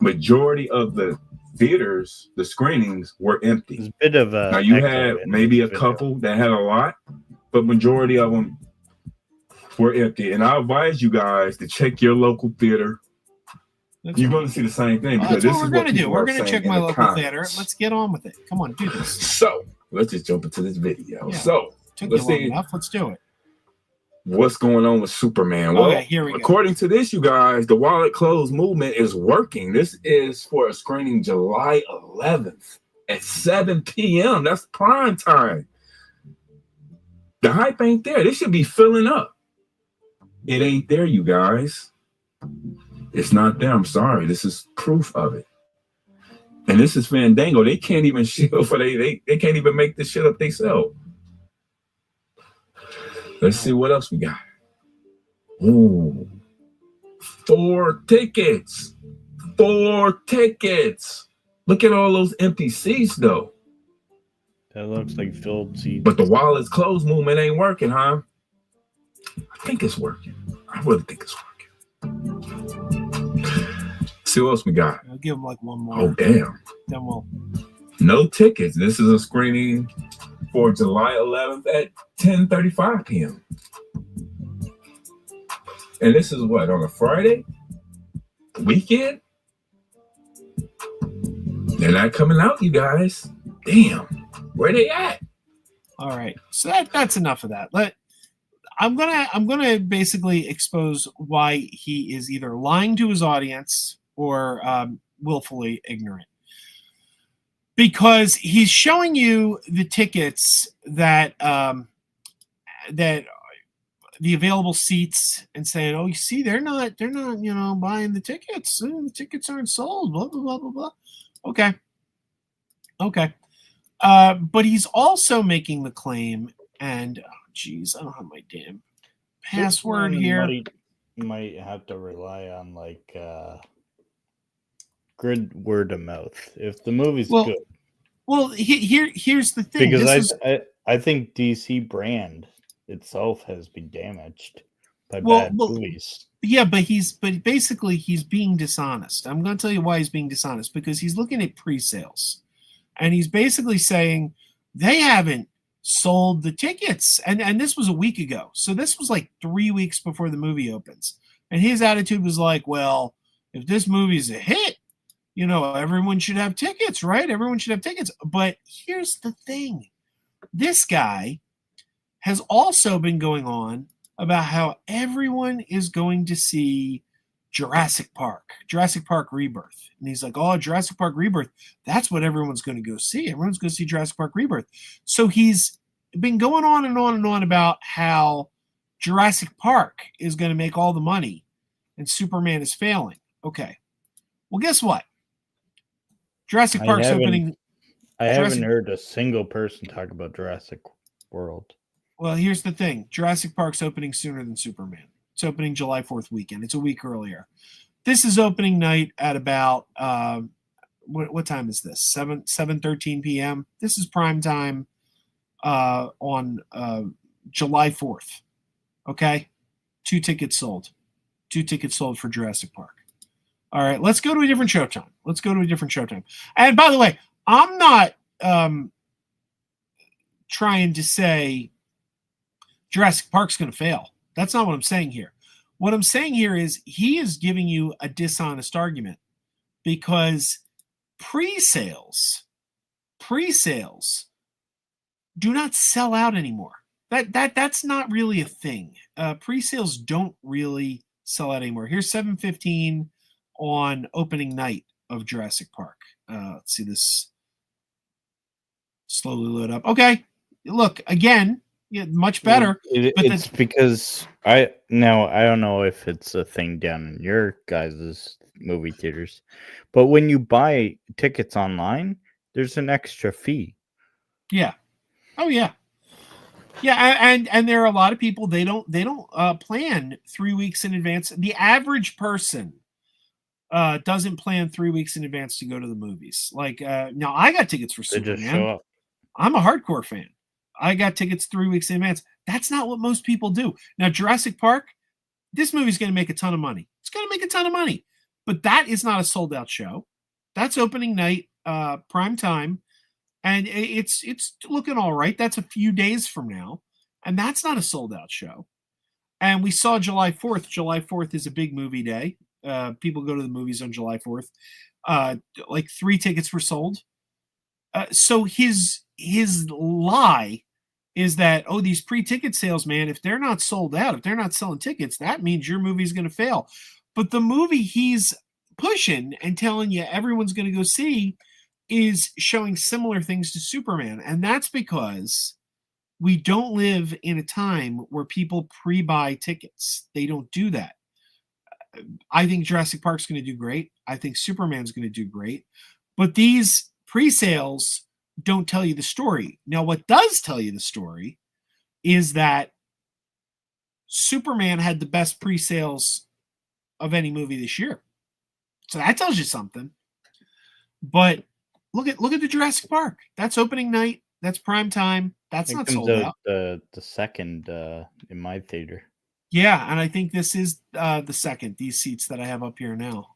Majority of the theaters, the screenings were empty. It's a bit of a. Now you had maybe a couple that had a lot, but majority of them were empty. And I advise you guys to check your local theater. You're going to see the same thing because that's this what is we're what going to do. people We're are going to saying check in my the local comments. theater. Let's get on with it. Come on, do this. So let's just jump into this video. Yeah. So Took you let's long see enough. Let's do it. what's going on with Superman. Well, Okay, here we go. according to this, you guys, the wallet close movement is working. This is for a screening July 11th at 7 p.m. That's prime time. The hype ain't there. This should be filling up. It ain't there, you guys. It's not there. I'm sorry. This is proof of it. And this is Fandango. They can't even shield for they can't even make this shit up themselves. Let's see what else we got. Ooh. 4 tickets. 4 tickets. Look at all those empty seats, though. That looks like filled seats. But the wallet's closed movement ain't working, huh? I think it's working. I really think it's working. See what else we got. I'll give him like one more. Oh, damn. Then we'll. No tickets. This is a screening for July 11th at 10:35 p.m. And this is what, on a Friday? Weekend? They're not coming out, you guys. Damn. Where they at? All right. So that's enough of that. I'm gonna basically expose why he is either lying to his audience or willfully ignorant. Because he's showing you the tickets that that the available seats and saying, "Oh, you see, they're not, buying the tickets. The tickets aren't sold." Blah blah blah blah blah. Okay. But he's also making the claim, and geez, I don't have my damn password here. Might have to rely on like good word of mouth if the movie's good. Well, here's the thing. Because I think DC brand itself has been damaged. by Well, bad well, movies. yeah, but basically he's being dishonest. I'm going to tell you why he's being dishonest, because he's looking at pre-sales and he's basically saying they haven't sold the tickets, and this was a week ago, so this was like 3 weeks before the movie opens, and his attitude was like, well, if this movie's a hit, everyone should have tickets, right? Everyone should have tickets. But here's the thing: this guy has also been going on about how everyone is going to see Jurassic Park Rebirth. And he's like, oh, Jurassic Park Rebirth, that's what everyone's going to go see. Everyone's going to see Jurassic Park Rebirth. So he's been going on and on and on about how Jurassic Park is going to make all the money and Superman is failing. Okay. Well, guess what? Jurassic Park's opening. I haven't heard a single person talk about Jurassic World. Well, here's the thing. Jurassic Park's opening sooner than Superman. It's opening July 4th weekend. It's a week earlier. This is opening night at about, what time is this? 7:13 p.m. This is prime time on July 4th. Okay? 2 tickets sold. 2 tickets sold for Jurassic Park. All right, let's go to a different showtime. And by the way, I'm not trying to say Jurassic Park's going to fail. That's not what I'm saying here. What I'm saying here is he is giving you a dishonest argument, because pre-sales do not sell out anymore. That's not really a thing. Pre-sales don't really sell out anymore. Here's 7:15 on opening night of Jurassic Park. Let's see this slowly load up. Okay, look again. Yeah, much better. It's because I don't know if it's a thing down in your guys' movie theaters, but when you buy tickets online, there's an extra fee. Yeah. Oh yeah. Yeah, and there are a lot of people, they don't plan 3 weeks in advance. The average person doesn't plan 3 weeks in advance to go to the movies. Like now, I got tickets for They Superman. just show up. I'm a hardcore fan. I got tickets 3 weeks in advance. That's not what most people do. Now, Jurassic Park, this movie's going to make a ton of money. It's going to make a ton of money, but that is not a sold out show. That's opening night, prime time, and it's looking all right. That's a few days from now, and that's not a sold out show. And we saw July 4th. July 4th is a big movie day. People go to the movies on July 4th. Like 3 tickets were sold. So his lie is that, oh, these pre-ticket sales, man, if they're not sold out, if they're not selling tickets, that means your movie's going to fail. But the movie he's pushing and telling you everyone's going to go see is showing similar things to Superman. And that's because we don't live in a time where people pre-buy tickets. They don't do that. I think Jurassic Park's going to do great. I think Superman's going to do great. But these pre-sales don't tell you the story. Now, what does tell you the story is that Superman had the best pre-sales of any movie this year. So that tells you something. But look at the Jurassic Park. That's opening night. That's prime time. That's not sold out. The second in my theater. Yeah, and I think this is the second. These seats that I have up here now.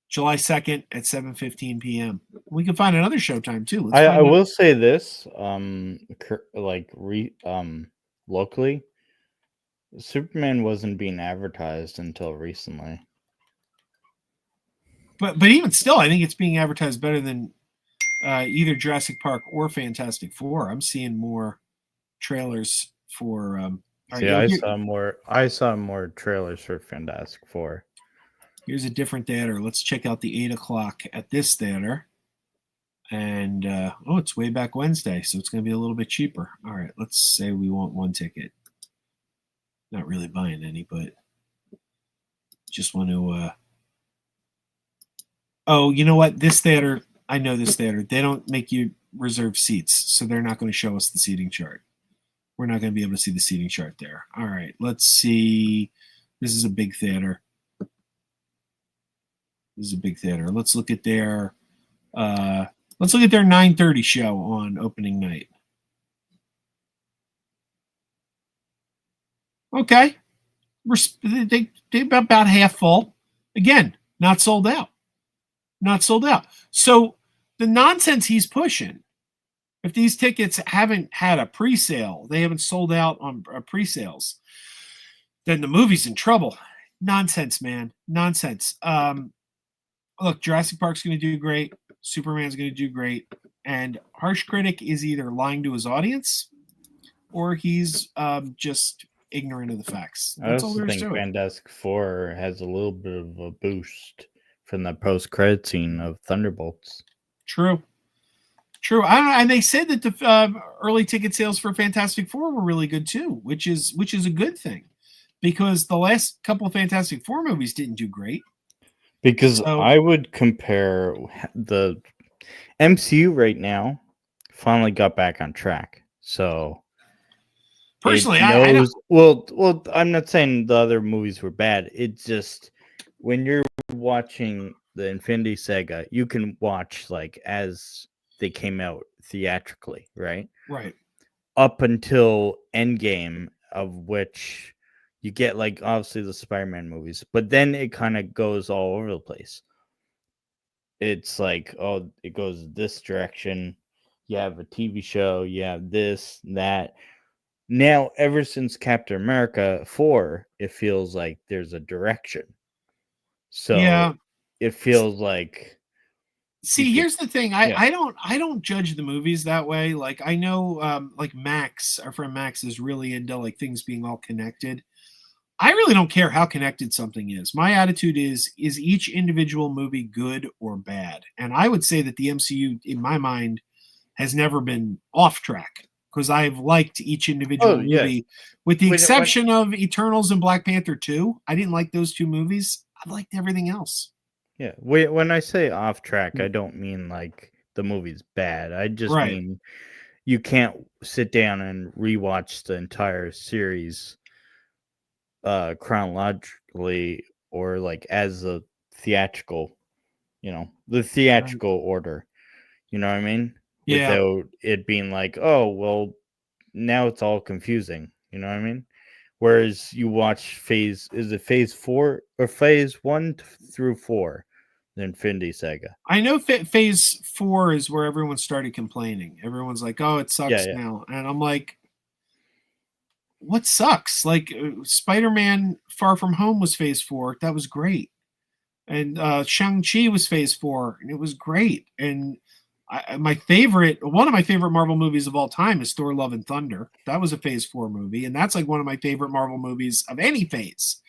July 2nd at 7:15 p.m. We can find another showtime too. I will say this, locally, Superman wasn't being advertised until recently. But even still, I think it's being advertised better than either Jurassic Park or Fantastic Four. I'm seeing more trailers for. I saw more trailers for Fantastic Four. Here's a different theater. Let's check out the 8 o'clock at this theater. And, it's way back Wednesday, so it's going to be a little bit cheaper. All right, let's say we want 1 ticket. Not really buying any, but just want to... Oh, you know what? This theater, I know this theater. They don't make you reserve seats, so they're not going to show us the seating chart. We're not going to be able to see the seating chart there. All right, let's see. This is a big theater. This is a big theater. Let's look at their 9:30 show on opening night. Okay. They about half full. Again, not sold out. Not sold out. So the nonsense he's pushing, if these tickets haven't had a pre-sale, they haven't sold out on pre-sales, then the movie's in trouble. Nonsense, man. Nonsense. Look, Jurassic Park's going to do great. Superman's going to do great. And Harsh Critic is either lying to his audience or he's just ignorant of the facts. I That's all also there is think to it. Fantastic Four has a little bit of a boost from the post-credit scene of Thunderbolts. True. True. And they said that the early ticket sales for Fantastic Four were really good too, which is a good thing, because the last couple of Fantastic Four movies didn't do great. Because I would compare the MCU right now finally got back on track. So personally, I know. Well, I'm not saying the other movies were bad. It's just when you're watching the Infinity Saga, you can watch like as they came out theatrically, right? Right. Up until Endgame, of which you get like obviously the Spider-Man movies, but then it kind of goes all over the place. It's like, oh, it goes this direction. You have a TV show, you have this, that. Now, ever since Captain America 4, it feels like there's a direction. So yeah, it feels like see, here's the thing. I don't judge the movies that way. Like I know like Max, our friend Max, is really into like things being all connected. I really don't care how connected something is. My attitude is each individual movie good or bad? And I would say that the MCU, in my mind, has never been off track, because I've liked each individual movie, with the exception of Eternals and Black Panther 2. I didn't like those two movies. I've liked everything else. Yeah, when I say off track, I don't mean like the movie's bad. I just mean you can't sit down and rewatch the entire series chronologically or like as a theatrical, the theatrical order. You know what I mean? Yeah. Without it being like, oh, well, now it's all confusing. You know what I mean? Whereas you watch phase 4 or phase 1 through 4, the Infinity Saga. I know phase 4 is where everyone started complaining. Everyone's like, oh, it sucks now. And I'm like, what sucks? Like Spider-Man Far From Home was phase 4. That was great. And Shang-Chi was phase 4, and it was great. And one of my favorite Marvel movies of all time is Thor: Love and Thunder. That was a phase 4 movie, and that's like one of my favorite Marvel movies of any phase.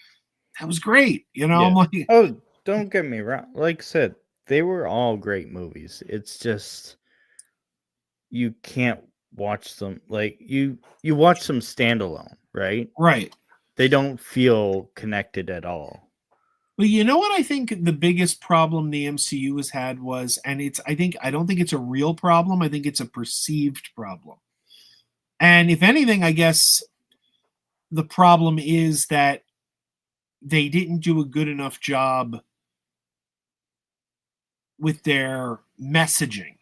That was great. I'm like, oh, don't get me wrong. Like I said, they were all great movies. It's just you can't watch them like you watch them standalone, right? Right. They don't feel connected at all. But you know what I think the biggest problem the MCU has had was, and I don't think it's a real problem. I think it's a perceived problem. And if anything, I guess the problem is that they didn't do a good enough job with their messaging.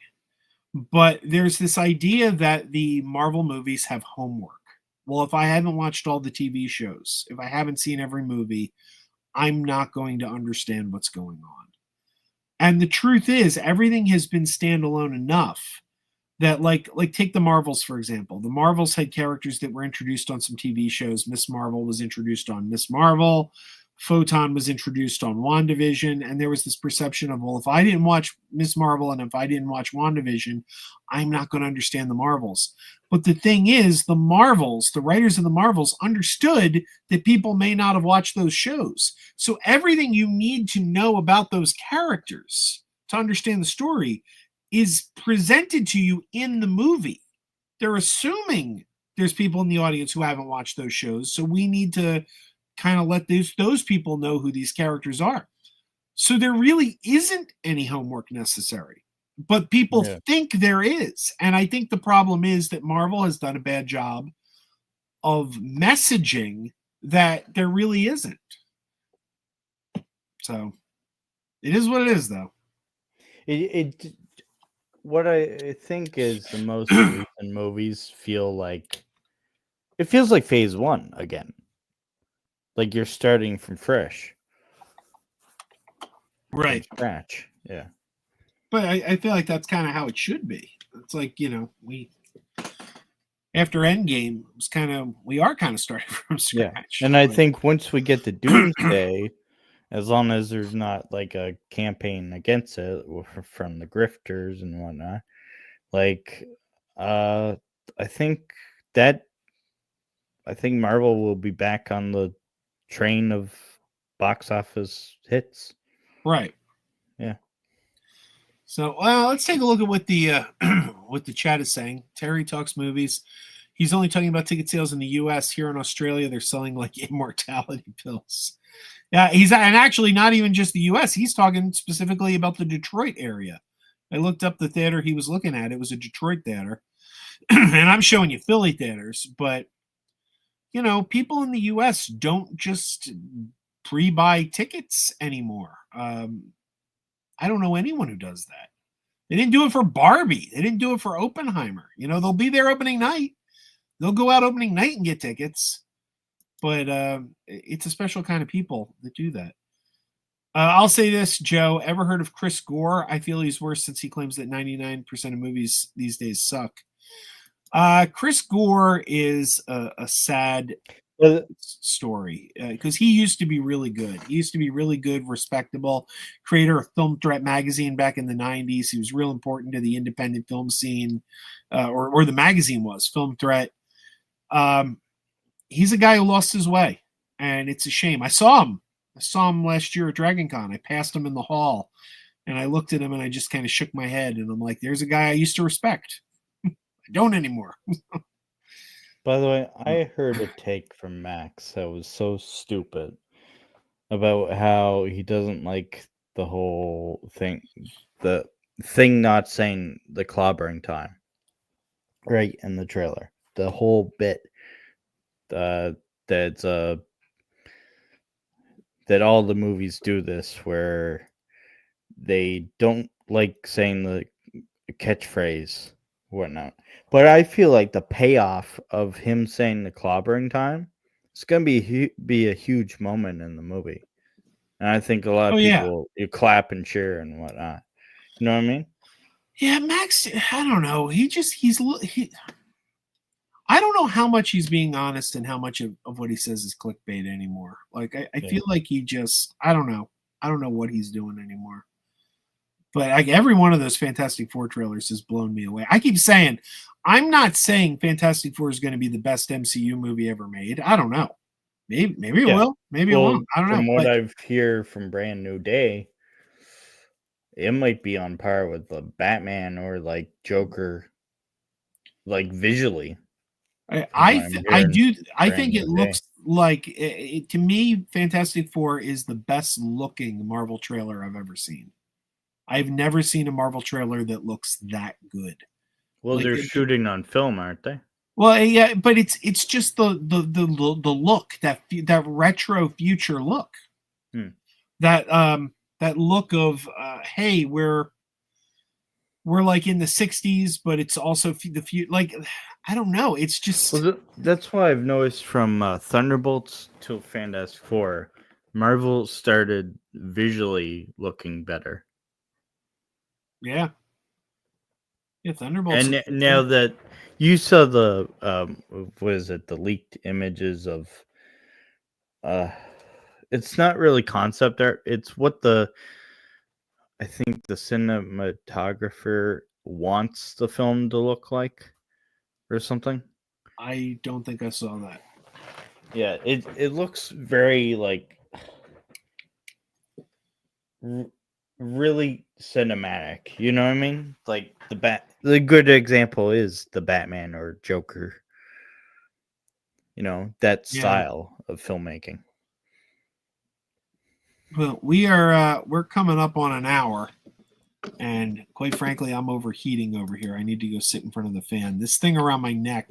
But there's this idea that the Marvel movies have homework. Well, if I haven't watched all the TV shows, if I haven't seen every movie, I'm not going to understand what's going on. And the truth is, everything has been standalone enough that, like take the Marvels, for example. The Marvels had characters that were introduced on some TV shows. Miss Marvel was introduced on Miss Marvel. Photon was introduced on WandaVision, and there was this perception of, well, if I didn't watch Miss Marvel and if I didn't watch WandaVision, I'm not going to understand the Marvels. But the thing is, the writers of the Marvels understood that people may not have watched those shows. So everything you need to know about those characters to understand the story is presented to you in the movie. They're assuming there's people in the audience who haven't watched those shows, so we need to kind of let those people know who these characters are. So there really isn't any homework necessary, but people think there is. And I think the problem is that Marvel has done a bad job of messaging that there really isn't. So it is what it is, though. What I think is the most recent movies feels like phase 1 again. Like you're starting from fresh, from Right. scratch. Yeah. But I feel like that's kind of how it should be. It's like, we after Endgame was we are kind of starting from Yeah. scratch. And I think once we get to Doomsday, as long as there's not like a campaign against it from the grifters and whatnot, like I think that Marvel will be back on the train of box office hits. Right. Yeah. So, let's take a look at what the what the chat is saying. Terry talks movies. He's only talking about ticket sales in the U.S. Here in Australia, they're selling like immortality pills. Yeah, and actually not even just the U.S. He's talking specifically about the Detroit area. I looked up the theater he was looking at. It was a Detroit theater, and I'm showing you Philly theaters. But people in the U.S. don't just pre-buy tickets anymore. I don't know anyone who does that. They didn't do it for Barbie. They didn't do it for Oppenheimer. They'll be there opening night. They'll go out opening night and get tickets. But it's a special kind of people that do that. I'll say this, Joe. Ever heard of Chris Gore? I feel he's worse since he claims that 99% of movies these days suck. Chris Gore is a sad story because he used to be really good. He used to be really good, respectable, creator of Film Threat magazine back in the 90s. He was real important to the independent film scene, or the magazine was Film Threat. He's a guy who lost his way, and it's a shame. I saw him last year at Dragon Con. I passed him in the hall, and I looked at him, and I just kind of shook my head, and I'm like, there's a guy I used to respect. I don't anymore. By the way, I heard a take from Max that was so stupid about how he doesn't like the whole thing, the thing not saying the clobbering time, right, in the trailer. The whole bit that all the movies do this, where they don't like saying the catchphrase, whatnot. But I feel like the payoff of him saying the clobbering time, it's gonna be a huge moment in the movie, and I think a lot of people you clap and cheer and whatnot. You know what I mean? Yeah, Max. I don't know. I don't know how much he's being honest and how much of what he says is clickbait anymore. Like I feel like he just I don't know what he's doing anymore. But every one of those Fantastic Four trailers has blown me away. I keep saying, I'm not saying Fantastic Four is going to be the best MCU movie ever made. I don't know. Maybe it will. Maybe it won't. I don't know. From what I've heard from Brand New Day, it might be on par with the Batman or like Joker, like visually. I think it looks like to me, Fantastic Four is the best looking Marvel trailer I've ever seen. I've never seen a Marvel trailer that looks that good. Well, they're shooting on film, aren't they? Well, yeah, but it's just the look, that retro future look, that look of hey, we're like in the 60s, but it's also the future. Like I don't know, it's just that's why I've noticed from Thunderbolts to Fantastic Four, Marvel started visually looking better. Yeah, Thunderbolts. And now that you saw the what is it? The leaked images of it's not really concept art. It's what I think the cinematographer wants the film to look like, or something. I don't think I saw that. Yeah, it looks very like really cinematic. You know what I mean? Like the good example is the Batman or Joker. You know, that style of filmmaking. Well, we're coming up on an hour, and quite frankly, I'm overheating over here. I need to go sit in front of the fan. This thing around my neck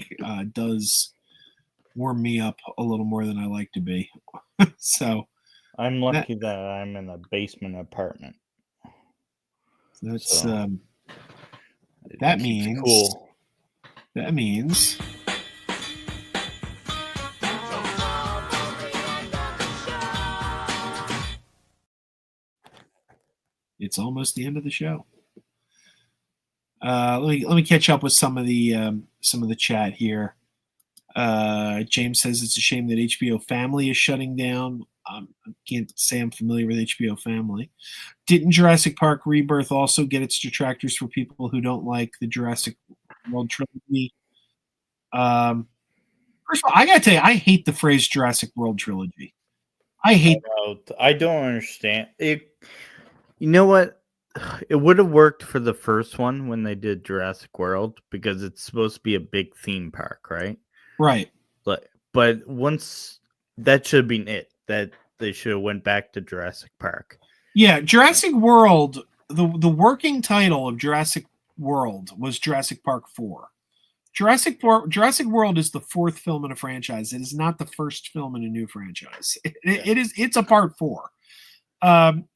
does warm me up a little more than I like to be. So I'm lucky that I'm in a basement apartment. That's so that means cool. That means It's almost the end of the show. Let me catch up with some of the chat here. James says it's a shame that HBO Family is shutting down. I can't say I'm familiar with HBO Family. Didn't Jurassic Park Rebirth also get its detractors for people who don't like the Jurassic World trilogy? First of all, I gotta tell you, I hate the phrase Jurassic World trilogy. I hate. I don't understand it. You know what? It would have worked for the first one when they did Jurassic World because it's supposed to be a big theme park, right? Right. But once that should have been it. That they should have went back to Jurassic Park. Yeah, Jurassic World. The working title of Jurassic World was Jurassic Park 4. Jurassic World is the fourth film in a franchise. It is not the first film in a new franchise. It's a part 4.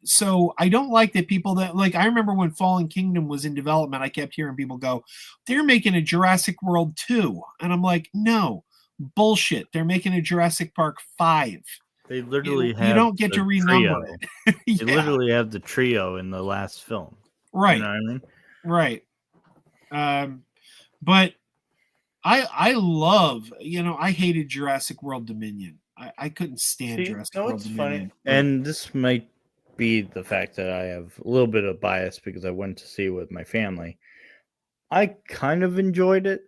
So I don't like that people that like. I remember when Fallen Kingdom was in development, I kept hearing people go, "They're making a Jurassic World 2," and I'm like, "No, bullshit. They're making a Jurassic Park 5." They literally have you don't get to renumber trio. it. They literally have the trio in the last film. Right. You know what I mean? Right. But I love, I hated Jurassic World Dominion. I couldn't stand Jurassic World Dominion. Funny? And this might be the fact that I have a little bit of bias because I went to see it with my family. I kind of enjoyed it.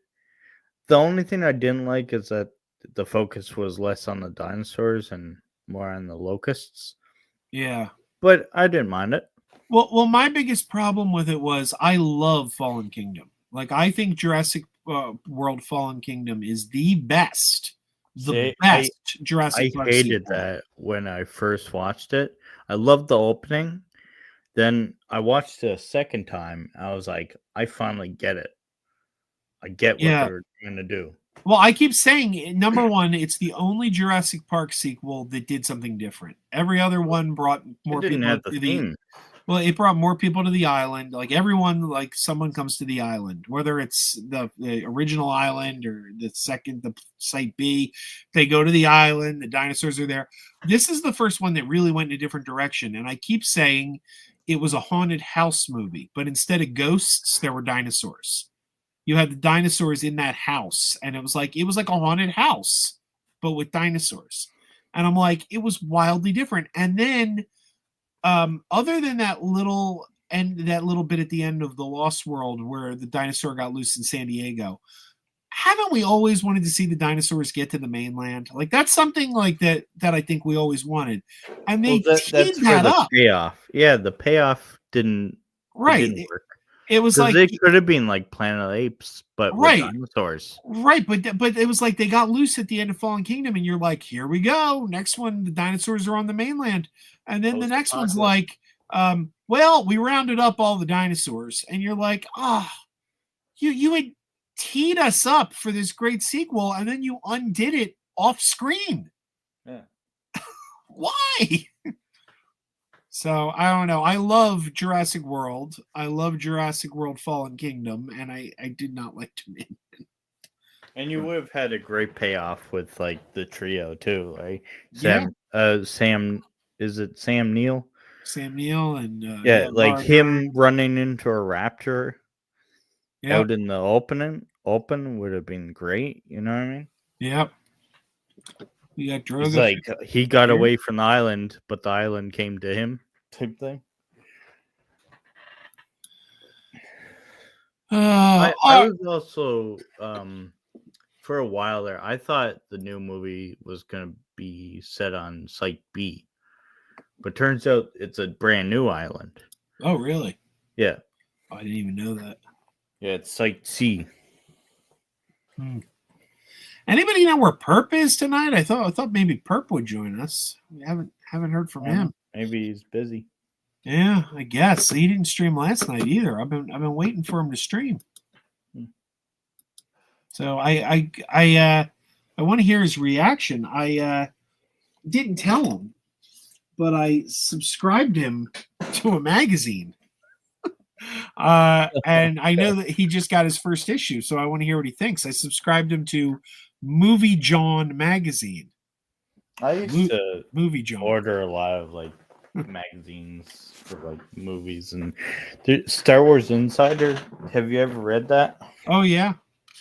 The only thing I didn't like is that the focus was less on the dinosaurs and more on the locusts. Yeah. But I didn't mind it. Well, my biggest problem with it was I love Fallen Kingdom. Like, I think Jurassic World Fallen Kingdom is the best. Best Jurassic Park I hated sequel. that when I first watched it. I loved the opening. Then I watched it a second time. I was like, I finally get it. I get what they're going to do. Well, I keep saying, number one, it's the only Jurassic Park sequel that did something different. Every other one brought more people have the theme. Well, it brought more people to the island. Like everyone, like someone comes to the island, whether it's the original island or the site B, they go to the island. The dinosaurs are there. This is the first one that really went in a different direction. And I keep saying it was a haunted house movie, but instead of ghosts, there were dinosaurs. You had the dinosaurs in that house, and it was like a haunted house, but with dinosaurs. And I'm like, it was wildly different. And then, other than that little bit at the end of the Lost World where the dinosaur got loose in San Diego, haven't we always wanted to see the dinosaurs get to the mainland? Like that's something like that I think we always wanted, and they teed that up. Payoff. Yeah, the payoff didn't. Right. It didn't work. It was like it could have been like Planet of the Apes, but with dinosaurs. Right, but it was like they got loose at the end of Fallen Kingdom, and you're like, here we go. Next one, the dinosaurs are on the mainland, and then the next one's like, well, we rounded up all the dinosaurs, and you're like, you had teed us up for this great sequel, and then you undid it off screen. Yeah. Why? So I don't know. I love Jurassic World. I love Jurassic World Fallen Kingdom, and I did not like Dominion. And you would have had a great payoff with like the trio too, right? Sam, is it Sam Neill? Sam Neill and like him running into a raptor out in the open would have been great. You know what I mean? Yep. We got Drogo. It's like he got away from the island, but the island came to him, type thing. I was also for a while there. I thought the new movie was going to be set on Site B, but turns out it's a brand new island. Oh, really? Yeah. I didn't even know that. Yeah, it's Site C. Anybody know where Perp is tonight? I thought maybe Perp would join us. We haven't heard from him. Maybe he's busy. Yeah, I guess he didn't stream last night either. I've been waiting for him to stream. So I want to hear his reaction. I didn't tell him, but I subscribed him to a magazine. And I know that he just got his first issue, so I want to hear what he thinks. I subscribed him to Movie John magazine. I used to Movie John. order a lot of like magazines for like movies and Star Wars Insider. Have you ever read that? Oh yeah,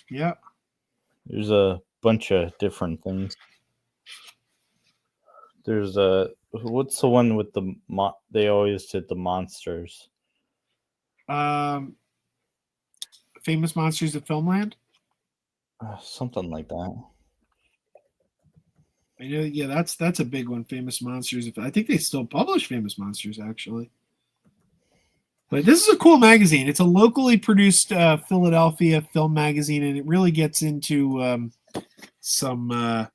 yeah. There's a bunch of different things. There's what's the one with the they always did the monsters. Famous Monsters of Filmland. Something like that. I know, yeah, that's a big one. Famous Monsters. I think they still publish Famous Monsters actually. But this is a cool magazine. It's a locally produced Philadelphia film magazine, and it really gets into some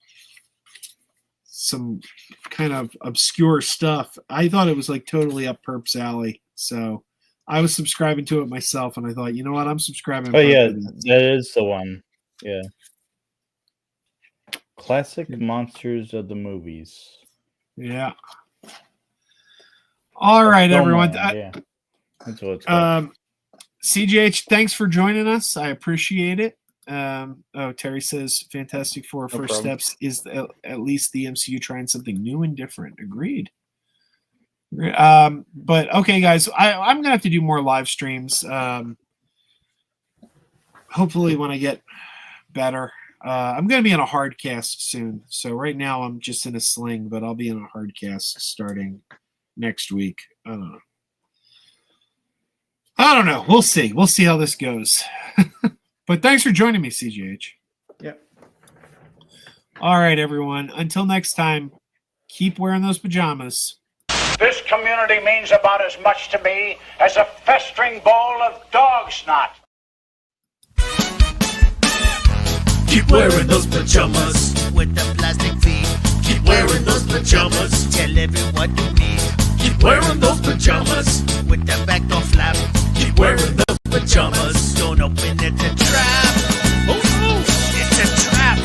kind of obscure stuff. I thought it was like totally up Perp's alley, so I was subscribing to it myself, and I thought, you know what, I'm subscribing. Oh yeah, that is the one. Yeah. Classic monsters of the movies. Yeah. All right, everyone. Yeah. That's what it's called. CGH, thanks for joining us. I appreciate it. Terry says Fantastic Four No first problem. steps is at least the MCU trying something new and different. Agreed. But okay, guys, I'm gonna have to do more live streams. Hopefully when I get better. I'm going to be in a hard cast soon. So right now I'm just in a sling, but I'll be in a hard cast starting next week. I don't know. We'll see. We'll see how this goes. But thanks for joining me, CGH. Yep. All right, everyone. Until next time, keep wearing those pajamas. This community means about as much to me as a festering ball of dog snot. Keep wearing those pajamas with the plastic feet. Keep wearing those pajamas. Tell everyone you meet Keep wearing those pajamas with the back door flap. Keep wearing those pajamas. Don't open it, it's a trap. Oh no, It's a trap.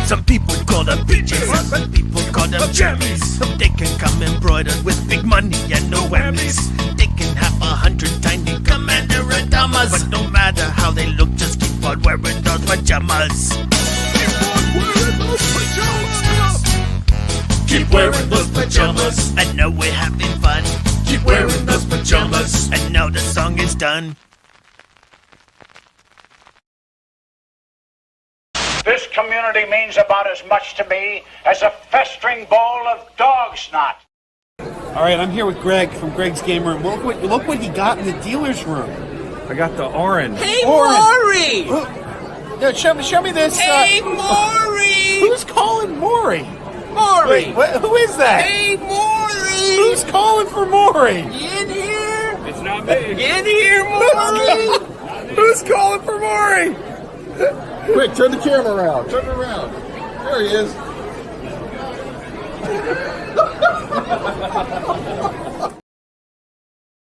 Some people call them bitches. Some people call them jammies. They can come embroidered with big money and no whammies. They can have 100 tiny commander adamas. But no matter how they look, just keep on wearing those pajamas. keep on wearing those pajamas. Keep wearing those pajamas. I know we're having fun. Keep wearing those pajamas. And now the song is done. This community means about as much to me as a festering ball of dog snot. All right, I'm here with Greg from Greg's Game Room. Look what he got in the dealer's room. I got the orange. Hey, Oren. Maury! No, show me this. Hey, Maury! Who's calling Maury? Maury! Wait, who is that? Hey, Maury! Who's calling for Maury? In here! It's not me. In here, Maury! Who's calling for Maury? Quick, turn the camera around. Turn it around. There he is.